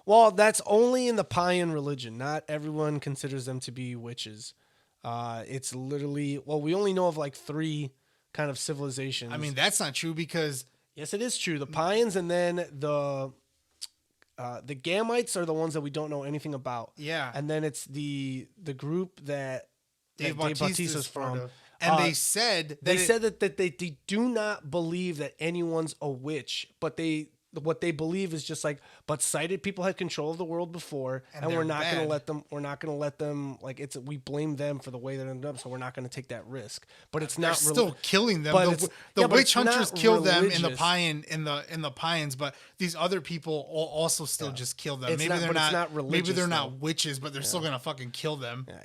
Well, that's only in the Payan religion. Not everyone considers them to be witches. It's literally, well, we only know of like 3 kind of civilizations. I mean, that's not true because yes, it is true. The Payans and then the Gamites are the ones that we don't know anything about. Yeah. And then it's the group that Dave Bautista's Bautista's from. from. And they said that they do not believe that anyone's a witch, but what they believe is just like, but sighted people had control of the world before, and we're not going to let them like we blame them for the way that ended up, so we're not going to take that risk. But it's not still killing them. But the witch hunters kill them in the religious. in the Payans, but these other people also still just kill them. It's Maybe not- they're but it's not, not maybe religious, they're not though. witches, but they're still gonna fucking kill them. Yeah.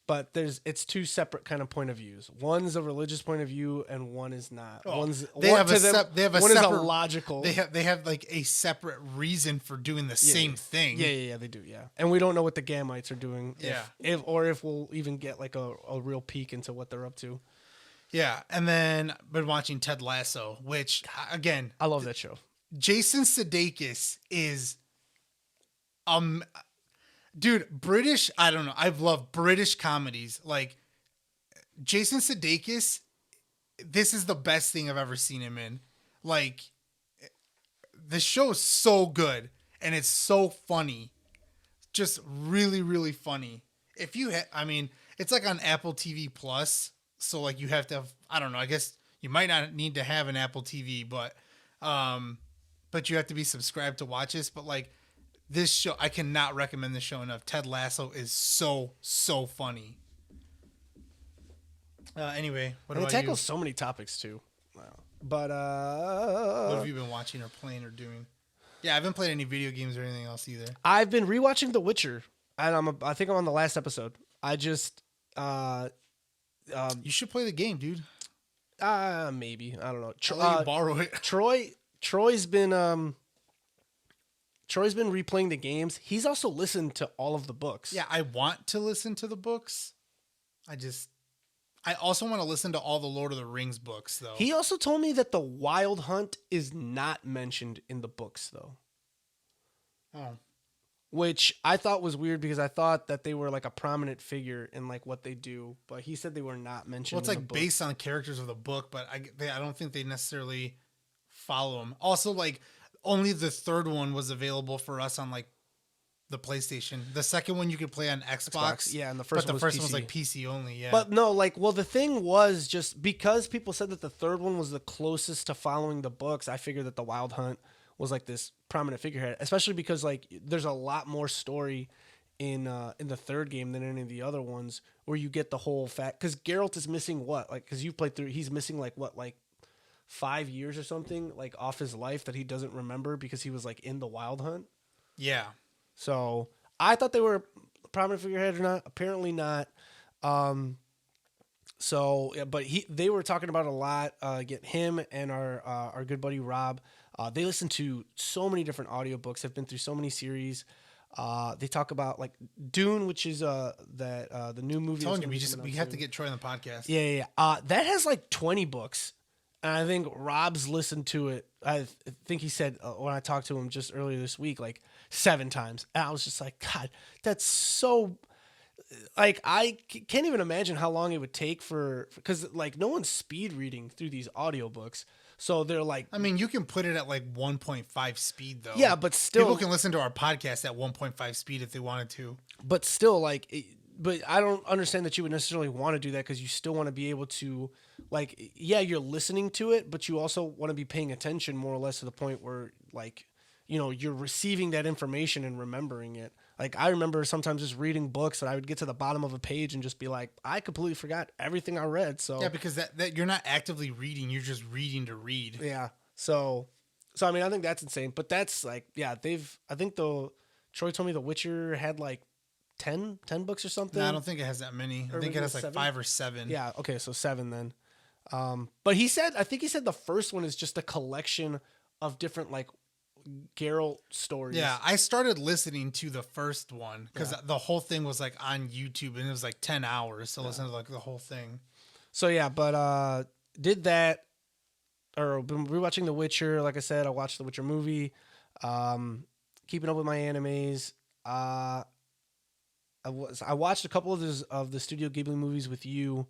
But it's 2 separate kind of point of views. One's a religious point of view, and one is not. They have a separate. One is a logical. They have like a separate reason for doing the same thing. Yeah, they do. Yeah, and we don't know what the Gamites are doing. Yeah. if we'll even get like a real peek into what they're up to. Yeah, and then been watching Ted Lasso, which again, I love that show. Jason Sudeikis is dude, British, I don't know. I've loved British comedies. Like Jason Sudeikis, this is the best thing I've ever seen him in. Like the show is so good and it's so funny. Just really, really funny. If you I mean, it's like on Apple TV Plus, so like you have to have, I don't know, I guess you might not need to have an Apple TV, but you have to be subscribed to watch this, but like this show, I cannot recommend this show enough. Ted Lasso is so funny. Anyway, what And it about tackles you? so many topics too. Wow. But What have you been watching or playing or doing? Yeah, I haven't played any video games or anything else either. I've been rewatching The Witcher, and I think I'm on the last episode. I just You should play the game, dude. maybe, I don't know. I'll let you borrow it. Troy's been replaying the games. He's also listened to all of the books. Yeah, I want to listen to the books. I also want to listen to all the Lord of the Rings books, though. He also told me that the Wild Hunt is not mentioned in the books, though. Oh. Which I thought was weird because I thought that they were like a prominent figure in like what they do, but he said they were not mentioned. Well, it's in like the book. based on characters of the book, but I don't think they necessarily follow them. Also, like only the third one was available for us on like the PlayStation. The second one you could play on Xbox. Yeah, and the first one one was like PC only. Yeah, But no, like, well, the thing was just because people said that the third one was the closest to following the books, I figured that the Wild Hunt was like this prominent figurehead, especially because like there's a lot more story in the third game than any of the other ones where you get the whole fact, because Geralt is missing what, like, because you've played through, he's missing like what, like 5 years or something like off his life that he doesn't remember because he was like in the Wild Hunt. yeah. So I thought they were a prominent figurehead or not. Apparently not. So, yeah, but they were talking about a lot. Get him and our good buddy Rob. They listen to so many different audiobooks. Have been through so many series. They talk about like Dune, which is the new movie. I'm telling that's you, gonna be coming we out have to soon. get Troy on the podcast. Yeah. That has like 20 books. And I think Rob's listened to it. I think he said when I talked to him just earlier this week, like 7 times. And I was just like, God, that's so. Like can't even imagine how long it would take because like no one's speed reading through these audiobooks. So they're like, I mean, you can put it at like 1.5 speed though. yeah, but still, people can listen to our podcast at 1.5 speed if they wanted to. but still like but I don't understand that you would necessarily want to do that because you still want to be able to like yeah, you're listening to it, but you also want to be paying attention more or less to the point where like you're receiving that information and remembering it. Like I remember sometimes just reading books that I would get to the bottom of a page and just be like, I completely forgot everything I read. So Yeah, because that you're not actively reading, you're just reading to read. yeah. So I mean I think that's insane. But that's like I think Troy told me The Witcher had like 10 books or something. No, I don't think it has that many. I Or think maybe it has like 7? 5 or 7. Yeah, okay, so 7 then. But I think he said the first one is just a collection of different like Geralt stories. Yeah, I started listening to the first one because the whole thing was like on YouTube and it was like 10 hours to listen to like the whole thing. So yeah, but did that or been rewatching The Witcher. Like I said, I watched the Witcher movie. Keeping up with my animes. I watched a couple of the Studio Ghibli movies with you.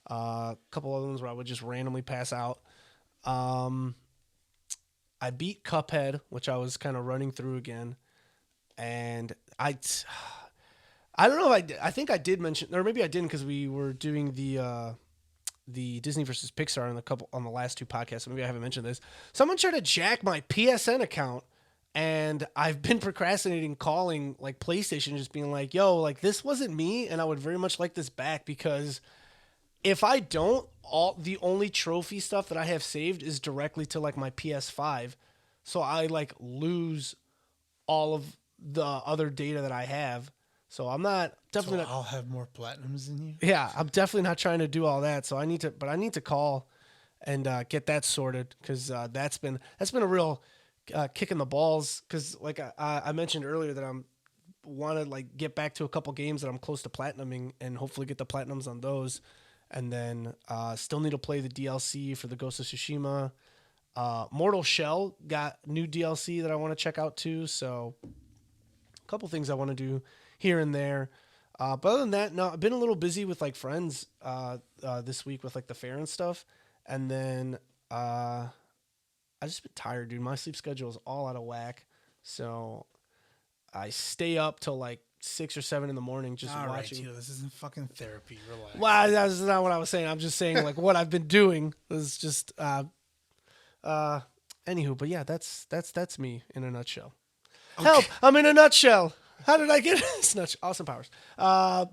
A couple other ones where I would just randomly pass out. I beat Cuphead, which I was kind of running through again, and I don't know. I think I did mention, or maybe I didn't, because we were doing the Disney versus Pixar on the last 2 podcasts. So maybe I haven't mentioned this. Someone tried to jack my PSN account. And I've been procrastinating calling like PlayStation, just being like, yo, like this wasn't me. And I would very much like this back because if I don't, the only trophy stuff that I have saved is directly to like my PS5. So I like lose all of the other data that I have. So I'm not definitely I'll have more platinums than you. Yeah, I'm definitely not trying to do all that. So I need to call and get that sorted because that's been a real kick in the balls because like I mentioned earlier that I'm want to like get back to a couple games that I'm close to platinuming and hopefully get the platinums on those, and then still need to play the DLC for the Ghost of Tsushima. Mortal Shell got new DLC that I want to check out too, so a couple things I want to do here and there. But other than that, no, I've been a little busy with like friends this week with like the fair and stuff, and then I just been tired, dude. My sleep schedule is all out of whack. So I stay up till like 6 or 7 in the morning just All right, watching. Tito, this isn't fucking therapy. Relax. Well, that's not what I was saying. I'm just saying like what I've been doing is just anywho, but yeah, that's me in a nutshell. Okay. Help, I'm in a nutshell. How did I get this? Awesome powers. All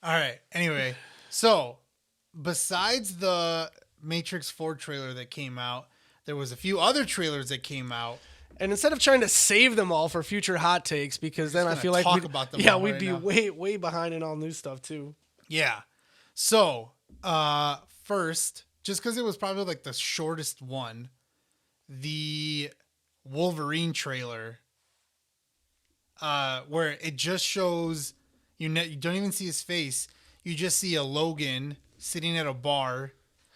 right. Anyway, so besides the Matrix 4 trailer that came out, there was a few other trailers that came out. And instead of trying to save them all for future hot takes, because then I feel like we'd be way behind in all new stuff too. Yeah. So first, just because it was probably like the shortest one, the Wolverine trailer, where it just shows you don't even see his face. You just see a Logan sitting at a bar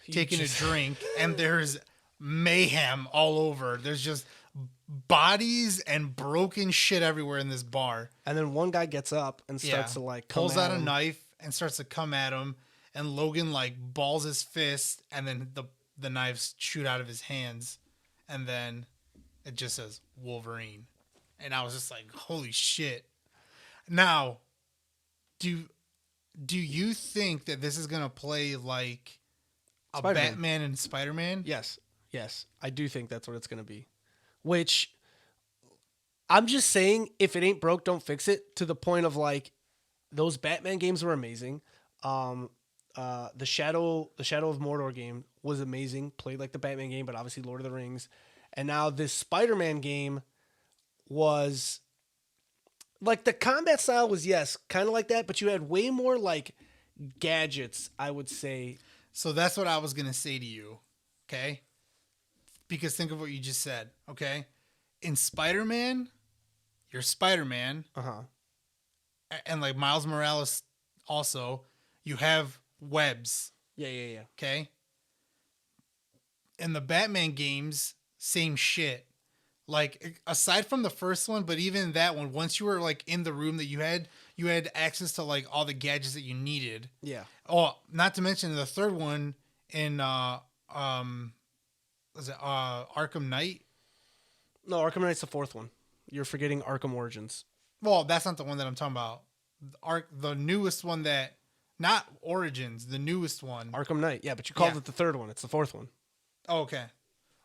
taking a drink, and there's mayhem all over. There's just bodies and broken shit everywhere in this bar. And then one guy gets up and starts to like pulls out a knife and starts to come at him, and Logan like balls his fist, and then the knives shoot out of his hands, and then it just says Wolverine. And I was just like, holy shit. Now, do you think that this is gonna play like a Spider-Man. Batman and Spider-Man? Yes, I do think that's what it's going to be. Which, I'm just saying, if it ain't broke, don't fix it. To the point of like, those Batman games were amazing. The Shadow of Mordor game was amazing. Played like the Batman game, but obviously Lord of the Rings. And now this Spider-Man game was like, the combat style was kind of like that, but you had way more like gadgets, I would say. So that's what I was gonna say to you, okay? Because think of what you just said, okay? In Spider-Man, you're Spider-Man, Uh-huh. and like Miles Morales also, you have webs, Yeah. okay? In the Batman games, same shit. Like aside from the first one, but even that one, once you were like in the room that you had access to like all the gadgets that you needed. Yeah. Oh, not to mention the third one in was it Arkham Knight? No, Arkham Knight's the fourth one. You're forgetting Arkham Origins. Well, that's not the one that I'm talking about. The newest one that, not Origins, the newest one. Arkham Knight. Yeah, but you called it the third one. It's the fourth one. Oh, okay.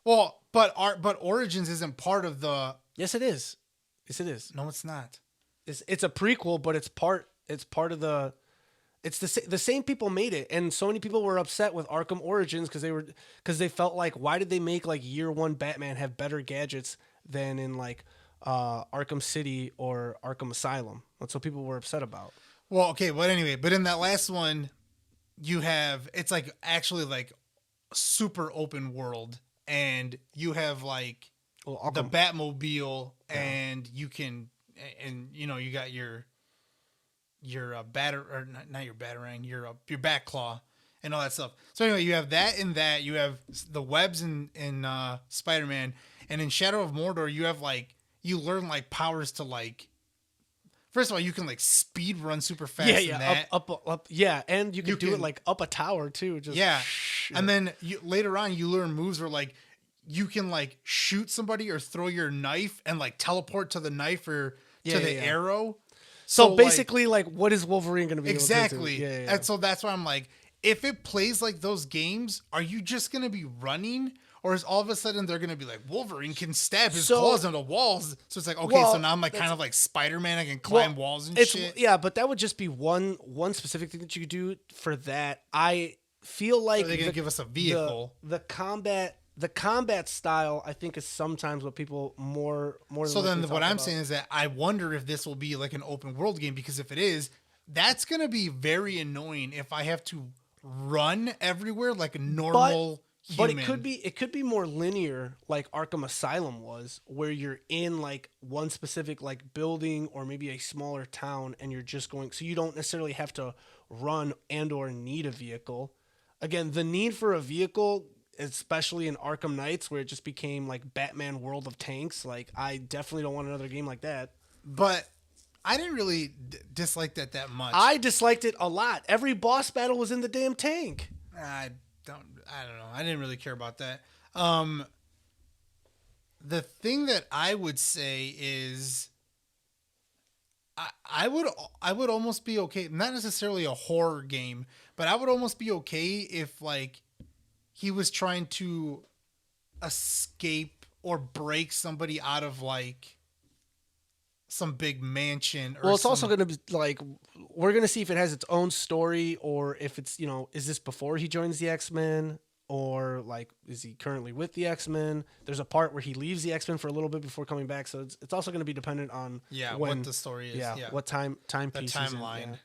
Well, but Origins isn't part of the. Yes, it is. Yes, it is. No, it's not. It's a prequel, but it's part of the. It's the same people made it, and so many people were upset with Arkham Origins because they felt like, why did they make like year one Batman have better gadgets than in like Arkham City or Arkham Asylum? That's what people were upset about. Well, okay, but anyway, but in that last one, you have, it's like actually like super open world, and you have like the Batmobile, and you can, and you know, you got your or not your Batarang, your Batclaw and all that stuff. So anyway, you have that in that, you have the webs in Spider-Man, and in Shadow of Mordor, you have like, you learn like powers to like, first of all, you can like speed run super fast. Yeah, that. up. Yeah, and you can do it like up a tower too. Just and then later on, you learn moves where like you can like shoot somebody or throw your knife and like teleport to the knife or to the arrow. So basically, like, what is Wolverine going to be exactly? Able to do? Yeah. And so that's why I'm like, if it plays like those games, are you just going to be running? Or is all of a sudden they're going to be like, Wolverine can stab his claws into walls? So it's like, okay, so now I'm like kind of like Spider-Man. I can climb walls and shit. Yeah, but that would just be one specific thing that you could do for that. I feel like they're going to give us a vehicle. The combat style, I think, is sometimes what people more. So then what I'm saying is that I wonder if this will be like an open world game, because if it is, that's going to be very annoying if I have to run everywhere like a normal human. But it could be more linear, like Arkham Asylum was, where you're in like one specific like building or maybe a smaller town, and you're just going, so you don't necessarily have to run and or need a vehicle. Again, the need for a vehicle, especially in Arkham Knights, where it just became like Batman World of Tanks. Like, I definitely don't want another game like that. But I didn't really dislike that much. I disliked it a lot. Every boss battle was in the damn tank. I don't know. I didn't really care about that. The thing that I would say is I would almost be okay, not necessarily a horror game, but I would almost be okay if like he was trying to escape or break somebody out of like some big mansion. Or well, it's also going to be like, we're going to see if it has its own story, or if it's, you know, is this before he joins the X-Men, or like, is he currently with the X-Men? There's a part where he leaves the X-Men for a little bit before coming back. So it's also going to be dependent on what the story is. Yeah. What time the timeline. Yeah.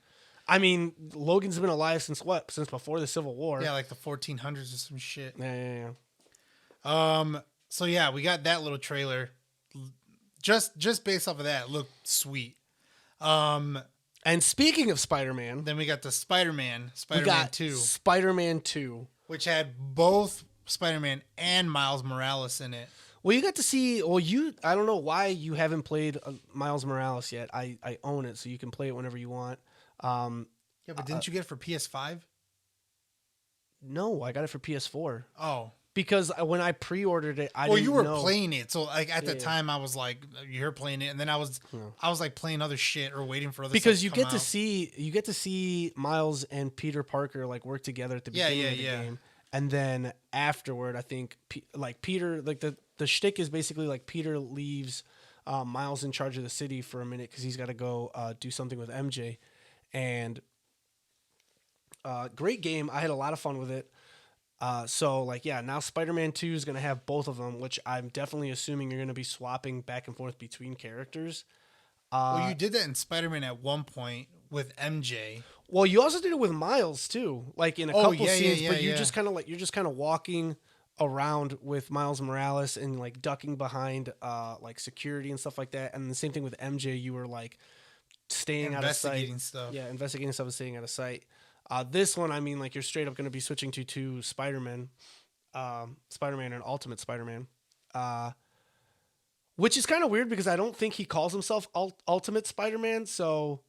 I mean, Logan's been alive since what? Since before the Civil War. Yeah, like the 1400s or some shit. Yeah. So yeah, we got that little trailer. Just based off of that, looked sweet. And speaking of Spider-Man, then we got the Spider-Man 2. Spider-Man 2. Which had both Spider-Man and Miles Morales in it. Well, you got to see. Well, I don't know why you haven't played Miles Morales yet. I own it, so you can play it whenever you want. Yeah, but didn't you get it for PS5? No, I got it for PS4. Oh, because when I pre-ordered it, you were playing it, so like at the time I was like, you're playing it, and then I was like playing other shit or waiting for other stuff because to come out. you get to see Miles and Peter Parker like work together at the beginning of the game, and then afterward, I think like Peter, like the shtick is basically like Peter leaves Miles in charge of the city for a minute because he's got to go do something with MJ, and great game. I had a lot of fun with it. So like, yeah, now Spider-Man 2 is going to have both of them, which I'm definitely assuming you're going to be swapping back and forth between characters. Well, you did that in Spider-Man at one point with MJ. Well, you also did it with Miles too, like in a couple scenes, but you're just kind of walking around with Miles Morales and like ducking behind like security and stuff like that. And the same thing with MJ, you were like staying out of sight. Investigating stuff. Yeah, investigating stuff and staying out of sight. This one, I mean, like you're straight up going to be switching to two Spider-Man, Spider-Man and Ultimate Spider-Man, which is kind of weird because I don't think he calls himself Ultimate Spider-Man. So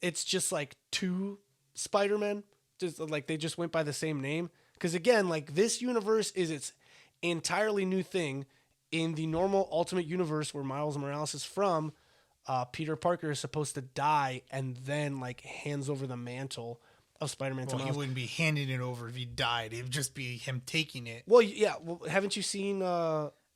it's just like two Spider-Man, just like they just went by the same name. Because again, like this universe is its entirely new thing. In the normal Ultimate Universe where Miles Morales is from, Peter Parker is supposed to die and then like hands over the mantle of Spider-Man to Well, Miles. he wouldn't be handing it over if he died. It would just be him taking it Well, yeah. Well, haven't you seen?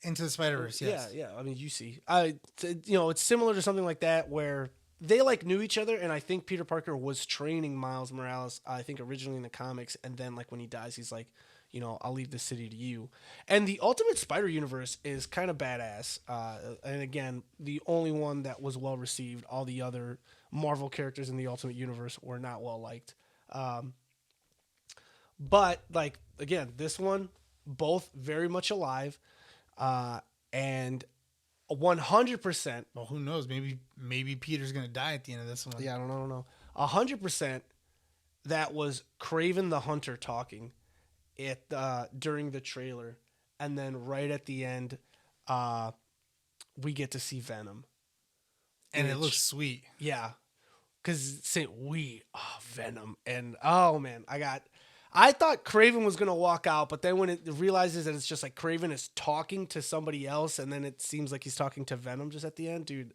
into the Spider-Verse. Yes. Yeah. I mean, you see. It's similar to something like that where they like knew each other, and I think Peter Parker was training Miles Morales. I think originally in the comics, and then like when he dies, he's like, I'll leave the city to you. And the Ultimate Spider Universe is kind of badass. And again, the only one that was well received. All the other Marvel characters in the Ultimate Universe were not well liked. But like again, this one, both very much alive, and 100%. Well, who knows? Maybe Peter's gonna die at the end of this one. Yeah, I don't know. 100%. That was Kraven the Hunter talking during the trailer, and then right at the end, we get to see Venom, and it looks sweet. Yeah, because say Venom, and oh man, I thought Kraven was gonna walk out, but then when it realizes that it's just like Kraven is talking to somebody else, and then it seems like he's talking to Venom just at the end, dude.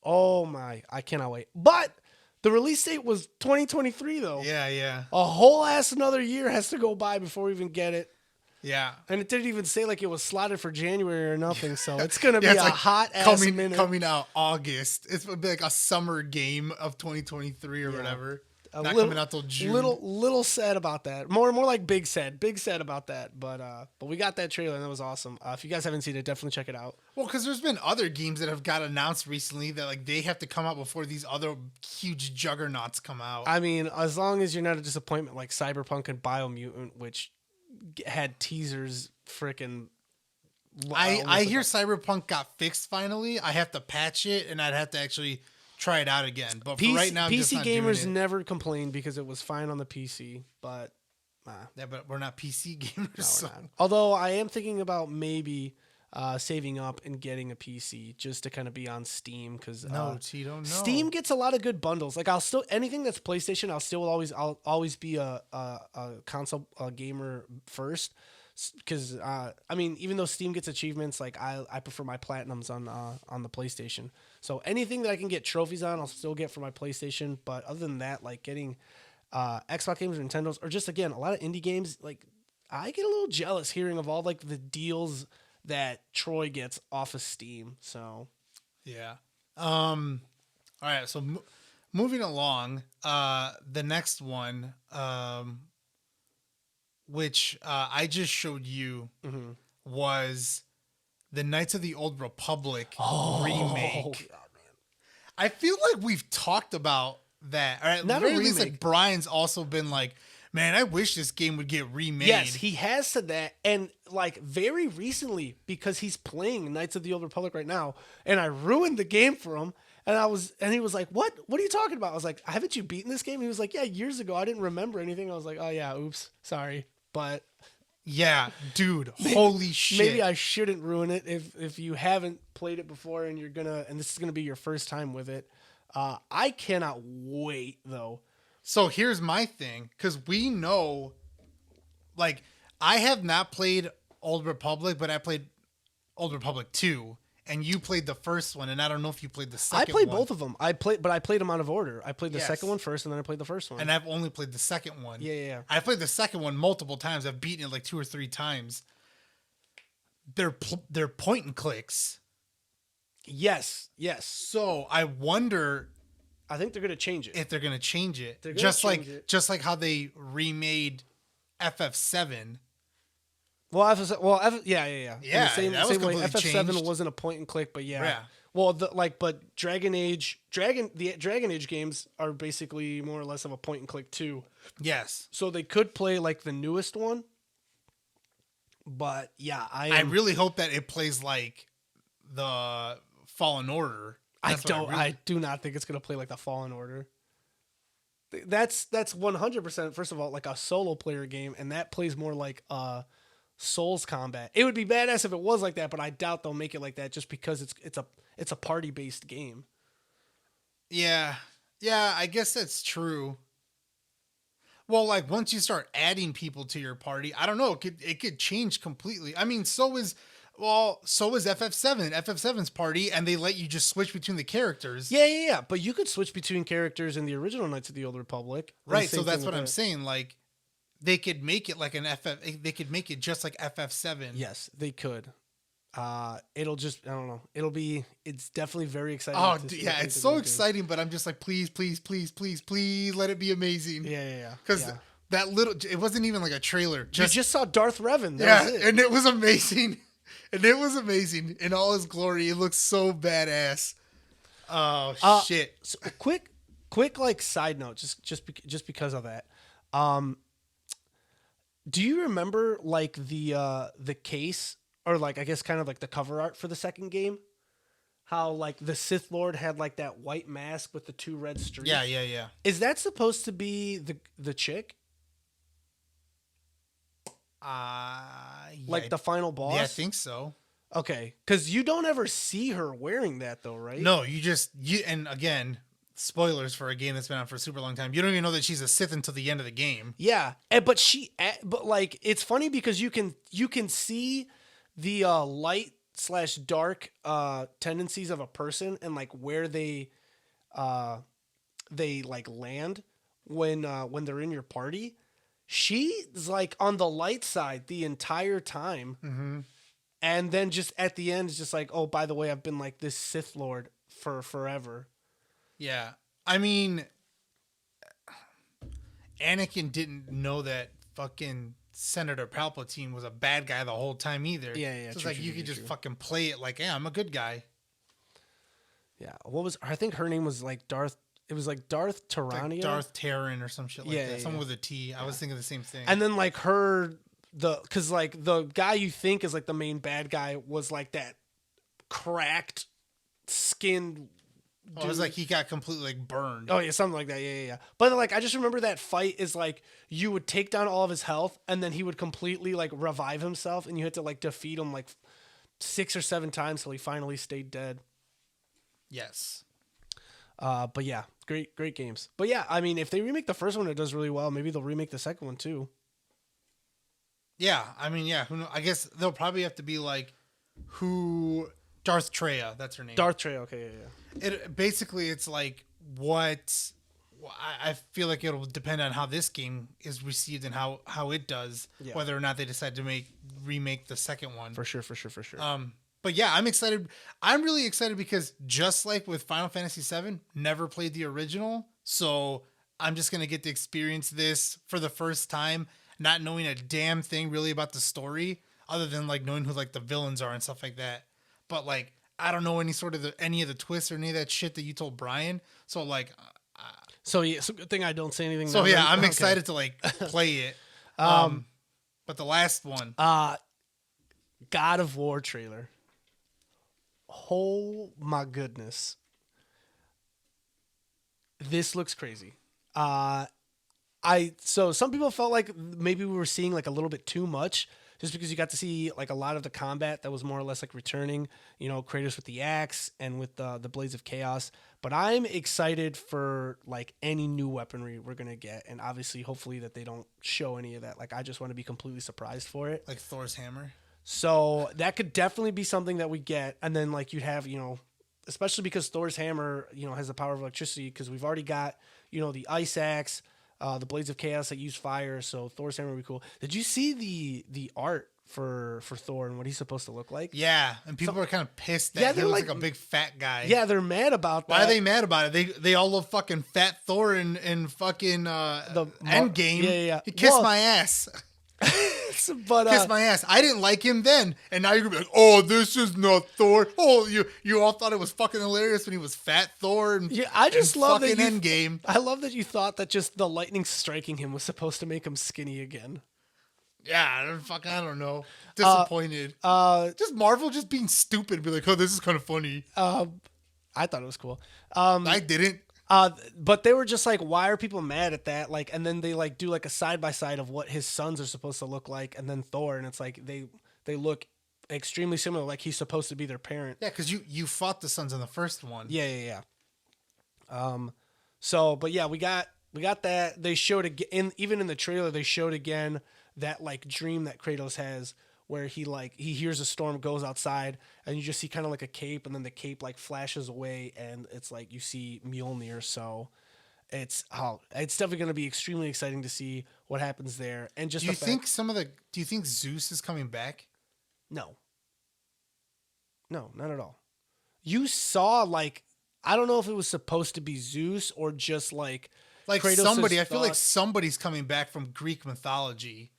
Oh my, I cannot wait. But the release date was 2023 though. Yeah. A whole ass another year has to go by before we even get it. Yeah. And it didn't even say like it was slotted for January or nothing, so it's gonna be a like hot ass minute. coming out August. It's gonna be like a summer game of 2023 or whatever. Not coming out till June. Little sad about that. More like big sad about that. But we got that trailer and that was awesome. If you guys haven't seen it, definitely check it out. Well, because there's been other games that have got announced recently that like they have to come out before these other huge juggernauts come out. I mean, as long as you're not a disappointment like Cyberpunk and Biomutant, which had teasers freaking. I hear Cyberpunk got fixed finally. I have to patch it and I'd have to actually try it out again. But for right now, I'm just PC not gamers doing it. never complained because it was fine on the PC, but yeah, but we're not PC gamers. no, So. we're not. Although I am thinking about maybe saving up and getting a PC just to kind of be on Steam because No, you don't know. Steam gets a lot of good bundles. Like anything that's PlayStation, I'll always be a console gamer first. Because I mean, even though Steam gets achievements, like I prefer my platinums on the PlayStation. So anything that I can get trophies on, I'll still get for my PlayStation. But other than that, like getting Xbox games or Nintendo's, or just again a lot of indie games, like I get a little jealous hearing of all like the deals that Troy gets off of Steam. So yeah. All right. So moving along, the next one. Which I just showed you was the Knights of the Old Republic remake. God, I feel like we've talked about that. Or at Not a very least, remake. like Brian's also been like, man, I wish this game would get remade. Yes, he has said that, and like very recently because he's playing Knights of the Old Republic right now, and I ruined the game for him. And he was like, "What? What are you talking about?" I was like, "Haven't you beaten this game?" And he was like, "Yeah, years ago. I didn't remember anything." I was like, "Oh yeah, oops, sorry." But yeah, dude, holy shit. maybe I shouldn't ruin it if you haven't played it before and this is gonna be your first time with it. I cannot wait though. So here's my thing, because we know, like, I have not played Old Republic, but I played Old Republic 2, and you played the first one, and I don't know if you played the second one. I played both of them. I played them out of order. I played the Yes. second one first, and then I played the first one. And I've only played the second one. Yeah. I played the second one multiple times. I've beaten it like 2 or 3 times. They're point and clicks. Yes. So I wonder I think they're gonna change it. if they're gonna change it, They're gonna change it. just like how they remade FF7. Yeah. In Yeah, the same that was way, completely FF7 changed. wasn't a point and click, but yeah. Yeah. Well, but Dragon Age games are basically more or less of a point and click too. Yes. So they could play like the newest one, But yeah, I really hope that it plays like the Fallen Order. I do not think it's gonna play like the Fallen Order. That's 100%. First of all, like a solo player game, and that plays more like Souls combat. It would be badass if it was like that, but I doubt they'll make it like that just because it's a party based game. Yeah, I guess that's true. Well, like once you start adding people to your party, I don't know, it could change completely. I mean, so is FF7. FF7's party, and they let you just switch between the characters. Yeah. But you could switch between characters in the original Knights of the Old Republic. Right, so that's what I'm saying. Like, they could make it like they could make it just like FF7. Yes, they could. It'll just, I don't know. It's definitely very exciting. Oh, yeah, it's so exciting, but I'm just like, please, let it be amazing. Yeah. Because that it wasn't even like a trailer. You just saw Darth Revan. That was it. And it was amazing. And it was amazing in all his glory. It looks so badass. Oh, shit. So quick like side note, just because of that. Do you remember like the case, or like I guess kind of like the cover art for the second game? How like the Sith Lord had like that white mask with the two red streaks? Yeah. Is that supposed to be the chick? Like the final boss? Yeah, I think so. Okay, because you don't ever see her wearing that though, right? No, and again, spoilers for a game that's been out for a super long time. You don't even know that she's a Sith until the end of the game. Yeah, but like it's funny because you can see the light/dark tendencies of a person and like where they like land when they're in your party. She's like on the light side the entire time. Mm-hmm. And then just at the end, it's just like, oh, by the way, I've been like this Sith Lord for forever. Yeah. I mean, Anakin didn't know that fucking Senator Palpatine was a bad guy the whole time either. Yeah. So it's like you could just fucking play it like, yeah, I'm a good guy. Yeah. I think her name was like Darth. It was like Darth Tyrannia. Like Darth Terran or some shit like that. Someone with a T. Yeah. I was thinking the same thing. And then like because like the guy you think is like the main bad guy was like that cracked skinned dude. It was like he got completely like burned. Oh yeah, something like that. Yeah. But like I just remember that fight is like you would take down all of his health and then he would completely like revive himself and you had to like defeat him like 6 or 7 times till he finally stayed dead. Yes. But yeah, great games. But yeah, I mean, if they remake the first one, it does really well. Maybe they'll remake the second one too. Yeah, I mean, yeah. Who knows? I guess they'll probably have to be like, Darth Treya. That's her name. Darth Treya. Okay, yeah. It's like what. I feel like it'll depend on how this game is received and how it does, whether or not they decide to remake the second one. For sure. But yeah, I'm excited. I'm really excited because just like with Final Fantasy VII, never played the original, so I'm just gonna get to experience this for the first time, not knowing a damn thing really about the story, other than like knowing who like the villains are and stuff like that. But like I don't know any of the twists or any of that shit that you told Brian. So like, so yeah, it's a good thing I don't say anything. So yeah, I'm excited to like play it. But the last one, God of War trailer. Oh my goodness. This looks crazy. So some people felt like maybe we were seeing like a little bit too much just because you got to see like a lot of the combat that was more or less like returning, Kratos with the axe and with the Blades of Chaos. But I'm excited for like any new weaponry we're going to get. And obviously, hopefully that they don't show any of that. Like I just want to be completely surprised for it. like Thor's hammer. So that could definitely be something that we get. And then like you'd have, especially because Thor's hammer, has the power of electricity because we've already got, the ice axe, the Blades of Chaos that use fire. So Thor's hammer would be cool. Did you see the art for Thor and what he's supposed to look like? Yeah. And people are kind of pissed that he looks like a big fat guy. Yeah, they're mad about that. Why are they mad about it? They all love fucking fat Thor in fucking the Endgame. Yeah. He kissed my ass. But kiss my ass. I didn't like him then, and now you're gonna be like, "Oh, this is not Thor." Oh, you all thought it was fucking hilarious when he was fat Thor. And, yeah, I just love that Endgame. I love that you thought that just the lightning striking him was supposed to make him skinny again. Yeah, fucking, I don't know. Disappointed. Just Marvel just being stupid. Be like, oh, this is kind of funny. I thought it was cool. I didn't. But they were just like, why are people mad at that? Like, and then they like do like a side by side of what his sons are supposed to look like, and then Thor, and it's like they look extremely similar, like he's supposed to be their parent. Yeah, because you fought the sons in the first one. Yeah. So, but yeah, we got that. They showed again, even in the trailer, they showed again that like dream that Kratos has, where he hears a storm, goes outside, and you just see kind of like a cape, and then the cape like flashes away, and it's like you see Mjolnir. So it's definitely going to be extremely exciting to see what happens there. And just do you think Zeus is coming back? No, not at all. You saw like, I don't know if it was supposed to be Zeus or just like Kratos' somebody. I feel like somebody's coming back from Greek mythology.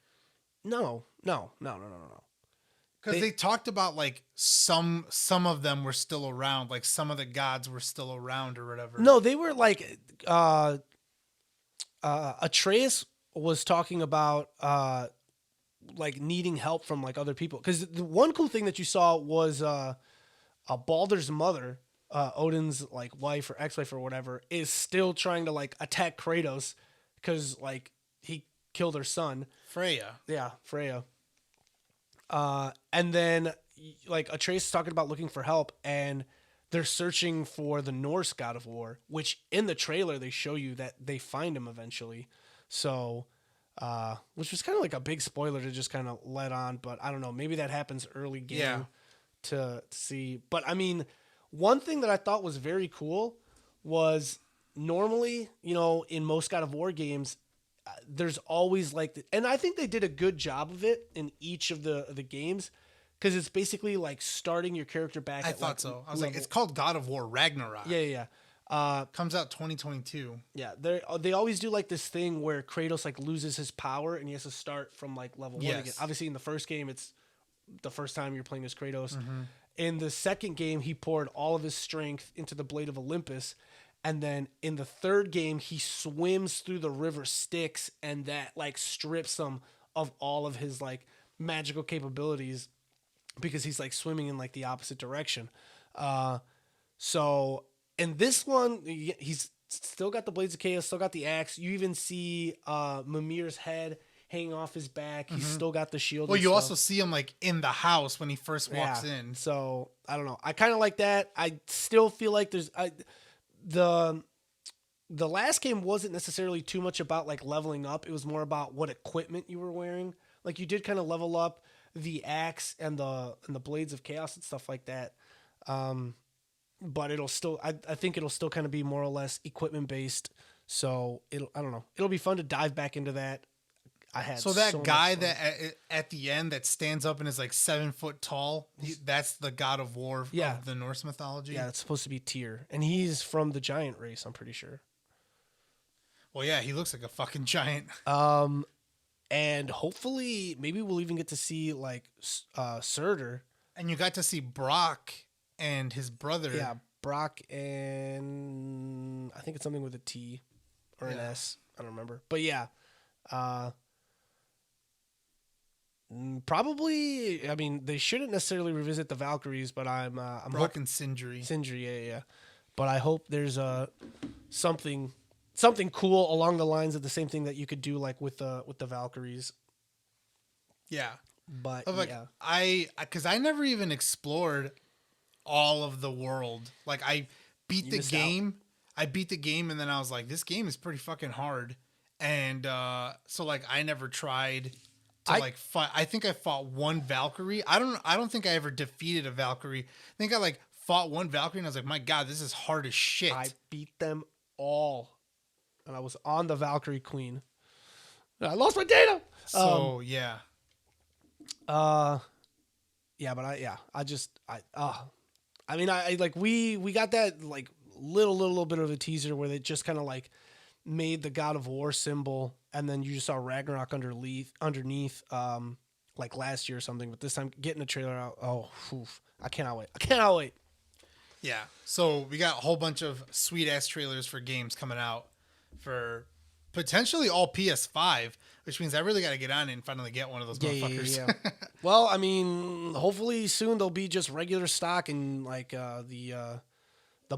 No. Because they talked about like some of them were still around, like some of the gods were still around or whatever. No, they were like Atreus was talking about like needing help from like other people. Because the one cool thing that you saw was a Baldur's mother, Odin's like wife or ex-wife or whatever, is still trying to like attack Kratos because like he killed her son. Freya. Yeah, Freya. And then like Atreus is talking about looking for help, and they're searching for the Norse god of war, which in the trailer they show you that they find him eventually. So, which was kind of like a big spoiler to just kind of let on, but I don't know, maybe that happens early game to see. But I mean, one thing that I thought was very cool was normally, you know, in most God of War games, there's always like, and I think they did a good job of it in each of the games, because it's basically like starting your character back. I thought so. I was like, it's called God of War Ragnarok. Yeah. Comes out 2022. Yeah, they always do like this thing where Kratos like loses his power and he has to start from like level 1 again. Obviously, in the first game, it's the first time you're playing as Kratos. Mm-hmm. In the second game, he poured all of his strength into the Blade of Olympus. And then in the third game, he swims through the river Styx, and that like strips him of all of his like magical capabilities because he's like swimming in like the opposite direction. So in this one, he's still got the Blades of Chaos, still got the axe. You even see Mimir's head hanging off his back. He's still got the shield. Well, you also see him like in the house when he first walks in. So I don't know. I kind of like that. I still feel like the last game wasn't necessarily too much about like leveling up. It was more about what equipment you were wearing. Like you did kind of level up the axe and the Blades of Chaos and stuff like that. But it'll still, I think it'll still kind of be more or less equipment based. So I don't know. It'll be fun to dive back into that. So that guy that at the end that stands up and is like 7 foot tall, that's the God of War of the Norse mythology. Yeah, it's supposed to be Tyr, and he's from the giant race, I'm pretty sure. Well, yeah, he looks like a fucking giant. And hopefully, maybe we'll even get to see like Surtur. And you got to see Brock and his brother. Yeah, Brock and I think it's something with a T or an S. I don't remember, but yeah. Probably, I mean, they shouldn't necessarily revisit the Valkyries, but I'm Brock and Sindri. Yeah. But I hope there's something cool along the lines of the same thing that you could do like with the Valkyries. Yeah, but because I never even explored all of the world. Like I beat the game, and then I was like, this game is pretty fucking hard, and so like I never tried. Fight. I think I fought one Valkyrie. I don't think I ever defeated a Valkyrie. I think I like fought one Valkyrie and I was like, my God, this is hard as shit. I beat them all, and I was on the Valkyrie Queen. I lost my data. So yeah. Yeah, but I mean, we got that like little bit of a teaser where they just kind of like made the God of War symbol, and then you just saw Ragnarok underneath like last year or something, but this time getting a trailer out, I cannot wait. Yeah, so we got a whole bunch of sweet ass trailers for games coming out for potentially all PS5, which means I really got to get on it and finally get one of those motherfuckers. Yeah. Well, I mean, hopefully soon they'll be just regular stock and like the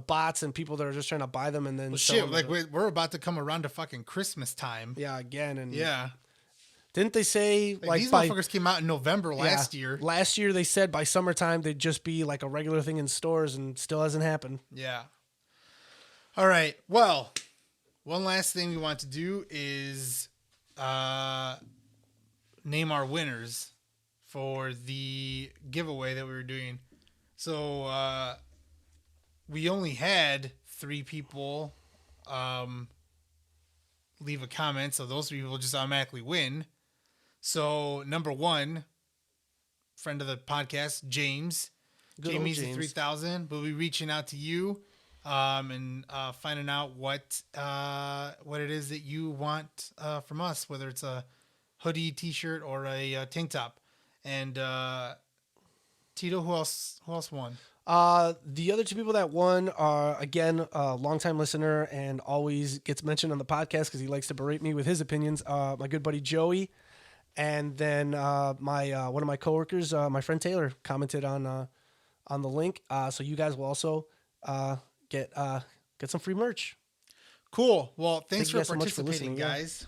bots and people that are just trying to buy them and then Well, sell shit, them like at we're about to come around to fucking Christmas time. yeah, again. And Yeah. didn't they say Like these motherfuckers came out in November last year. Last year they said by summertime they'd just be like a regular thing in stores, and still hasn't happened. Yeah. All right. Well, one last thing we want to do is name our winners for the giveaway that we were doing. So we only had 3 people leave a comment, so those 3 people just automatically win. So number 1, friend of the podcast, James. Good old Jamie's James. 3000. We'll be reaching out to you and finding out what it is that you want from us, whether it's a hoodie, t-shirt, or a tank top. And Tito, who else won? The other 2 people that won are, again, a longtime listener and always gets mentioned on the podcast because he likes to berate me with his opinions. My good buddy Joey, and then my one of my coworkers, my friend Taylor, commented on the link. So you guys will also get some free merch. Cool. Well, thanks Thank you for guys so much for participating, listening, guys.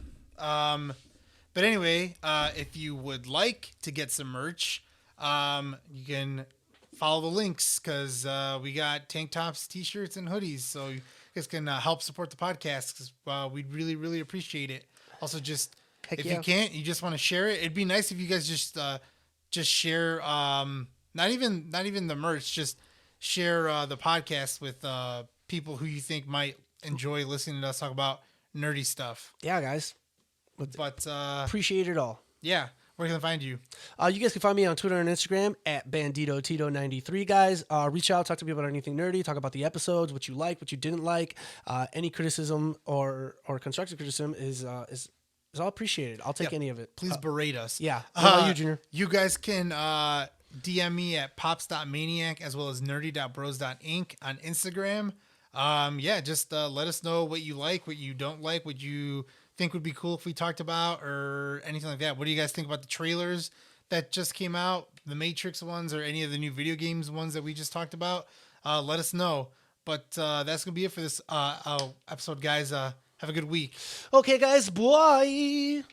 But anyway, if you would like to get some merch, you can follow the links because we got tank tops, t-shirts, and hoodies. So you guys can help support the podcast because we'd really, really appreciate it. Also, just Heck if yeah. you can't, you just want to share it. It'd be nice if you guys just share. Not even the merch. Just share the podcast with people who you think might enjoy listening to us talk about nerdy stuff. Yeah, guys. But Appreciate it all. yeah, where can I find you? You guys can find me on Twitter and Instagram at BanditoTito93, guys. Reach out, talk to me about anything nerdy, talk about the episodes, what you like, what you didn't like. Any criticism or constructive criticism is all appreciated. I'll take any of it. Please berate us. Yeah. What about you, Junior? You guys can DM me at pops.maniac as well as nerdy.bros.inc on Instagram. Just let us know what you like, what you don't like, what you think would be cool if we talked about, or anything like that. What do you guys think about the trailers that just came out, the Matrix ones, or any of the new video games ones that we just talked about? Let us know. But that's going to be it for this episode, guys. Have a good week. Okay, guys. Bye.